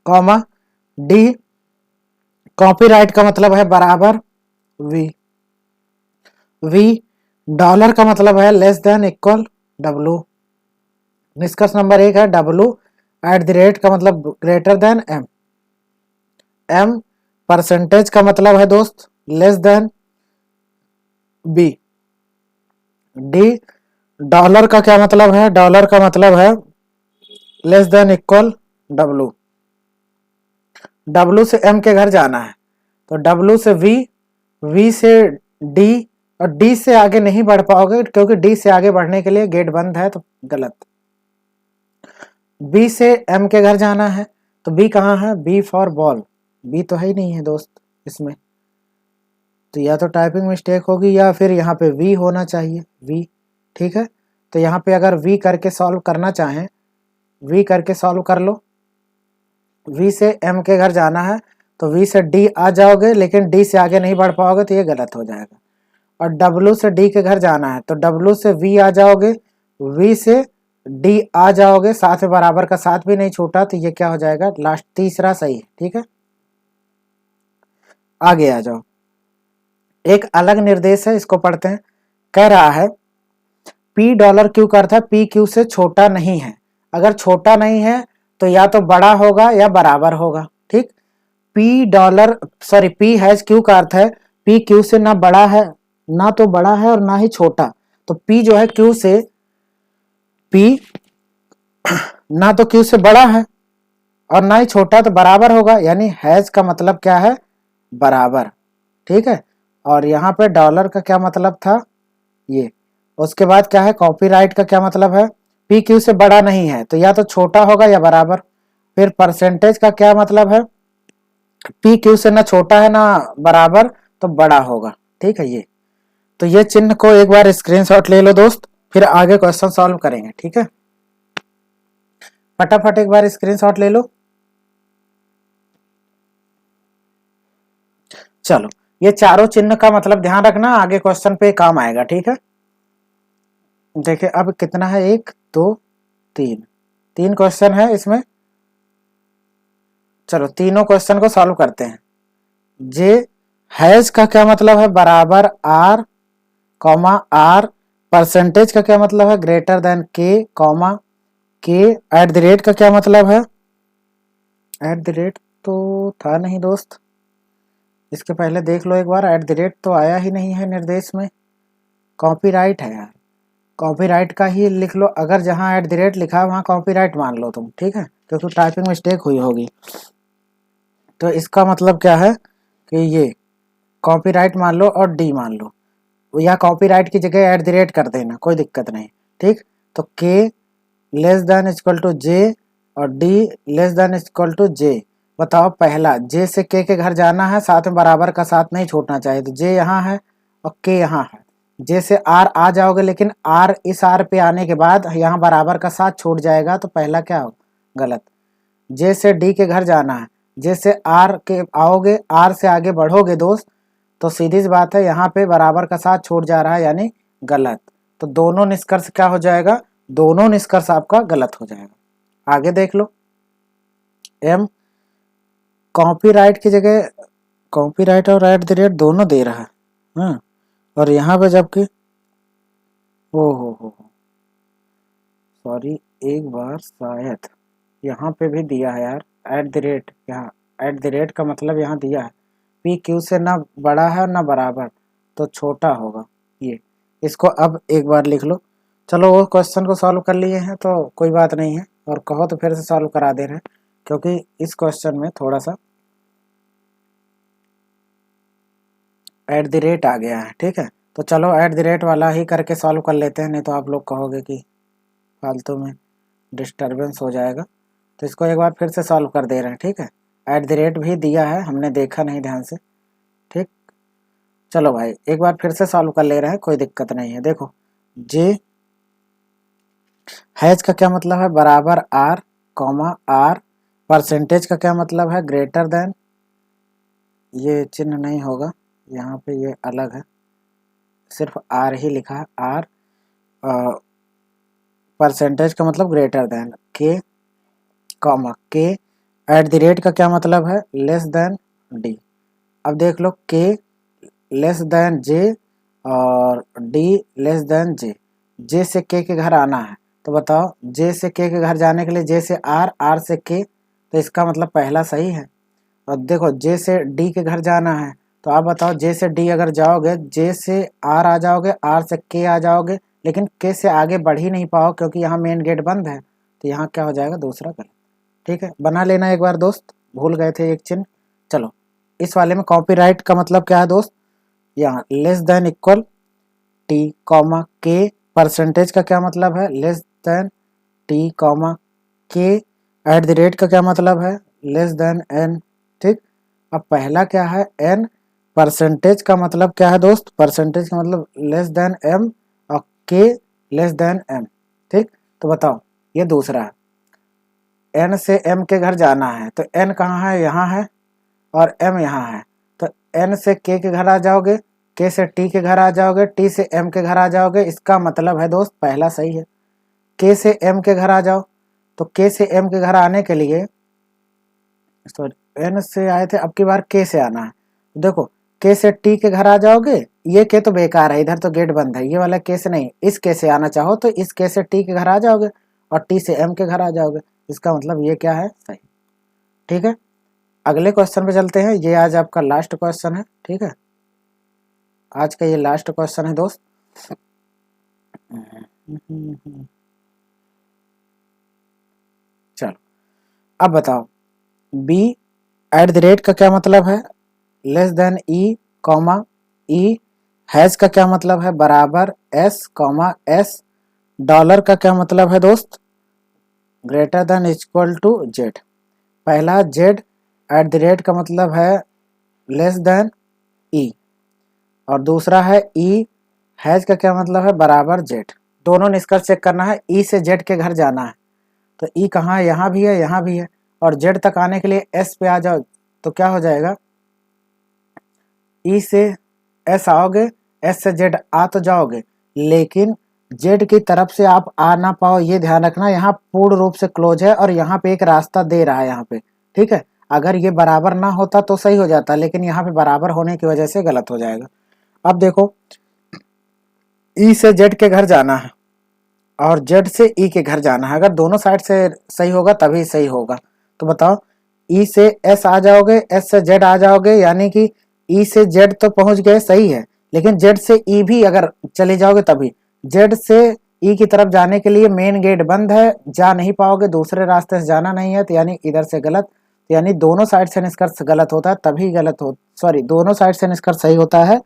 comma D copyright का मतलब है बराबर वी, वी डॉलर का मतलब है लेस देन इक्वल डब्लू। निष्कर्ष नंबर एक है डब्लू एट द रेट का मतलब greater than M, M percentage का मतलब है दोस्त less than B, D dollar का क्या मतलब है, डॉलर का मतलब है less than equal W. W से एम के घर जाना है, तो डब्लू से वी, वी से डी, और डी से आगे नहीं बढ़ पाओगे क्योंकि डी से आगे बढ़ने के लिए गेट बंद है, तो गलत। बी से एम के घर जाना है, तो बी कहाँ है, बी फॉर बॉल, बी तो है ही नहीं है दोस्त इसमें, तो या तो टाइपिंग मिस्टेक होगी या फिर यहाँ पे वी होना चाहिए, वी, ठीक है। तो यहाँ पे अगर वी करके सॉल्व करना चाहें, वी करके सॉल्व कर लो। वी से एम के घर जाना है, तो वी से डी आ जाओगे, लेकिन डी से आगे नहीं बढ़ पाओगे तो ये गलत हो जाएगा। और डब्लू से डी के घर जाना है, तो डब्लू से वी आ जाओगे, वी से डी आ जाओगे, साथ में बराबर का साथ भी नहीं छूटा, तो ये क्या हो जाएगा, लास्ट तीसरा सही है, ठीक है। आगे आ जाओ। एक अलग निर्देश है, इसको पढ़ते हैं। कह रहा है पी डॉलर क्यू का अर्थ है पी क्यू से छोटा नहीं है। अगर छोटा नहीं है तो या तो बड़ा होगा या बराबर होगा, ठीक। P dollar sorry P has Q का अर्थ है पी क्यू से ना बड़ा है, ना तो बड़ा है और ना ही छोटा। तो पी जो है क्यू से, पी ना तो क्यू से बड़ा है और ना ही छोटा, तो बराबर होगा, यानी हैज का मतलब क्या है, बराबर, ठीक है। और यहाँ पे डॉलर का क्या मतलब था, ये। उसके बाद क्या है, कॉपीराइट का क्या मतलब है, पी क्यू से बड़ा नहीं है, तो या तो छोटा होगा या बराबर। फिर परसेंटेज का क्या मतलब है, पी क्यू से ना छोटा है ना बराबर, तो बड़ा होगा, ठीक है। ये तो ये चिन्ह को एक बार स्क्रीनशॉट ले लो दोस्त, फिर आगे क्वेश्चन सॉल्व करेंगे, ठीक है। फटाफट एक बार स्क्रीनशॉट ले लो। चलो, ये चारों चिन्ह का मतलब ध्यान रखना, आगे क्वेश्चन पे काम आएगा, ठीक है। देखिए अब कितना है, एक दो तीन, तीन क्वेश्चन है इसमें। चलो तीनों क्वेश्चन को सॉल्व करते हैं। जे हैज का क्या मतलब है, बराबर आर, कॉमा आर। परसेंटेज का क्या मतलब है, ग्रेटर देन के, कॉमा के। एट द रेट का क्या मतलब है, एट द रेट तो था नहीं दोस्त, इसके पहले देख लो एक बार, एट द रेट तो आया ही नहीं है निर्देश में, कॉपीराइट है यार। कॉपीराइट का ही लिख लो, अगर जहाँ एट द रेट लिखा है वहाँ कॉपीराइट मान लो तुम, ठीक है, क्योंकि टाइपिंग मिस्टेक हुई होगी। तो इसका मतलब क्या है कि ये कॉपीराइट मान लो और डी मान लो, या कॉपीराइट की जगह एट द रेट कर देना, कोई दिक्कत नहीं, ठीक। तो K less than equal to J और D less than equal to J. बताओ पहला, जे से के घर जाना है, साथ में बराबर का साथ नहीं छूटना चाहिए, तो जे यहाँ है और के यहाँ है। जे से आर आ जाओगे, लेकिन आर इस आर पे आने के बाद यहाँ बराबर का साथ छूट जाएगा, तो पहला क्या होगा, गलत। जे से डी के घर जाना है, जे से आर के आओगे, आर से आगे बढ़ोगे दोस्त, तो सीधी सी बात है यहाँ पे बराबर का साथ छूट जा रहा है यानी गलत। तो दोनों निष्कर्ष क्या हो जाएगा, दोनों निष्कर्ष आपका गलत हो जाएगा। आगे देख लो, एम कॉपीराइट की जगह कॉपीराइट और एट द रेट दोनों दे रहा है, हाँ, और यहाँ पे जबकि ओ हो सॉरी, एक बार शायद यहाँ पे भी दिया है यार एट द रेट, यहाँ एट द रेट का मतलब यहाँ दिया है पी क्यू से ना बड़ा है ना बराबर, तो छोटा होगा ये। इसको अब एक बार लिख लो। चलो वो क्वेश्चन को सॉल्व कर लिए हैं तो कोई बात नहीं है, और कहो तो फिर से सॉल्व करा दे रहे हैं, क्योंकि इस क्वेश्चन में थोड़ा सा एट द रेट आ गया है। ठीक है, तो चलो एट द रेट वाला ही करके सॉल्व कर लेते हैं, नहीं तो आप लोग कहोगे कि फालतू में डिस्टरबेंस हो जाएगा। तो इसको एक बार फिर से सॉल्व कर दे रहे हैं। ठीक है, एट द रेट भी दिया है, हमने देखा नहीं ध्यान से। ठीक, चलो भाई एक बार फिर से सॉल्व कर ले रहे हैं, कोई दिक्कत नहीं है। देखो जे हैज का क्या मतलब है, बराबर आर कॉमा आर, परसेंटेज का क्या मतलब है, ग्रेटर देन, ये चिन्ह नहीं होगा यहाँ पे, ये अलग है, सिर्फ आर ही लिखा है, आर, परसेंटेज का मतलब ग्रेटर देन, के कॉमा के, एट द रेट का क्या मतलब है, लेस देन डी। अब देख लो के लेस देन जे और डी लेस देन जे, जे से के घर आना है, तो बताओ जे से के घर जाने के लिए जे से आर, आर से के, तो इसका मतलब पहला सही है। और देखो जे से डी के घर जाना है, तो आप बताओ जे से डी अगर जाओगे, जे से आर आ जाओगे, आर से के आ जाओगे, लेकिन के से आगे बढ़ ही नहीं पाओ क्योंकि यहाँ मेन गेट बंद है, तो यहाँ क्या हो जाएगा, दूसरा गलत। ठीक है, बना लेना एक बार दोस्त, भूल गए थे एक चिन्ह। चलो इस वाले में कॉपीराइट का मतलब क्या है दोस्त, यहाँ less than equal T comma के, परसेंटेज का क्या मतलब है, लेस देन टी कॉमा के, एट द रेट का क्या मतलब है, लेस देन एन। ठीक, अब पहला क्या है, एन, परसेंटेज का मतलब क्या है दोस्त, परसेंटेज का मतलब लेस देन एम, और के लेस देन एम। ठीक, तो बताओ ये दूसरा है, एन से एम के घर जाना है, तो एन कहाँ है, यहाँ है, और एम यहाँ है, तो एन से के घर आ जाओगे, के से टी के घर आ जाओगे, टी से एम के घर आ जाओगे, इसका मतलब है दोस्त पहला सही है। के से एम के घर आ जाओ, तो के से एम के घर आने के लिए, सॉरी एन से आए थे, अब की बार के से आना है, देखो के से टी के घर आ जाओगे, ये के तो बेकार है, इधर तो गेट बंद है, ये वाला के से नहीं, इस के से आना चाहो तो इस के से टी के घर आ जाओगे, और टी से एम के घर आ जाओगे, इसका मतलब ये क्या है, सही। ठीक है, अगले क्वेश्चन पे चलते हैं, ये आज आपका लास्ट क्वेश्चन है। ठीक है, आज का ये लास्ट क्वेश्चन है दोस्त। चलो अब बताओ, बी एट द रेट का क्या मतलब है, less then E comma E, has का क्या मतलब है, बराबर एस कॉमा एस, डॉलर का क्या मतलब है दोस्त, greater than equal to Z. पहला जेड एट द रेट का मतलब है लेस देन ई, और दूसरा है ई, हैज का क्या मतलब है, बराबर जेड। दोनों निष्कर्ष चेक करना है, ई से जेड के घर जाना है, तो ई कहाँ है, यहाँ भी है, यहाँ भी है, और जेड तक आने के लिए एस पे आ जाओ, तो क्या हो जाएगा, ई से एस आओगे, एस से जेड आ तो जाओगे, लेकिन जेड की तरफ से आप आ ना पाओ, ये ध्यान रखना, यहाँ पूर्ण रूप से क्लोज है और यहाँ पे एक रास्ता दे रहा है यहाँ पे। ठीक है, अगर ये बराबर ना होता तो सही हो जाता, लेकिन यहाँ पे बराबर होने की वजह से गलत हो जाएगा। अब देखो ई से जेड के घर जाना है और जेड से ई के घर जाना है, अगर दोनों साइड से सही होगा तभी सही होगा। तो बताओ ई से एस आ जाओगे, एस से जेड आ जाओगे, यानी कि ई से जेड तो पहुंच गए, सही है, लेकिन जेड से ई भी अगर चले जाओगे तभी, जेड से ई की तरफ जाने के लिए मेन गेट बंद है, जा नहीं पाओगे, दूसरे रास्ते से जाना नहीं है, तो यानी इधर से गलत, तो यानी दोनों साइड से निष्कर्ष गलत होता है तभी गलत हो, सॉरी दोनों साइड से निष्कर्ष सही होता है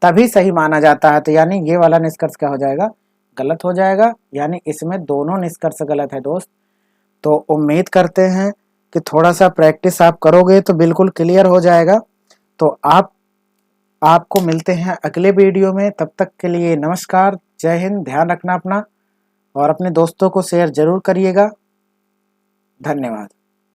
तभी सही माना जाता है, तो यानी ये वाला निष्कर्ष क्या हो जाएगा, गलत हो जाएगा, यानी इसमें दोनों निष्कर्ष गलत है दोस्त। तो उम्मीद करते हैं कि थोड़ा सा प्रैक्टिस आप करोगे तो बिल्कुल क्लियर हो जाएगा। तो आपको मिलते हैं अगले वीडियो में, तब तक के लिए नमस्कार, जय हिंद, ध्यान रखना अपना, और अपने दोस्तों को शेयर जरूर करिएगा। धन्यवाद।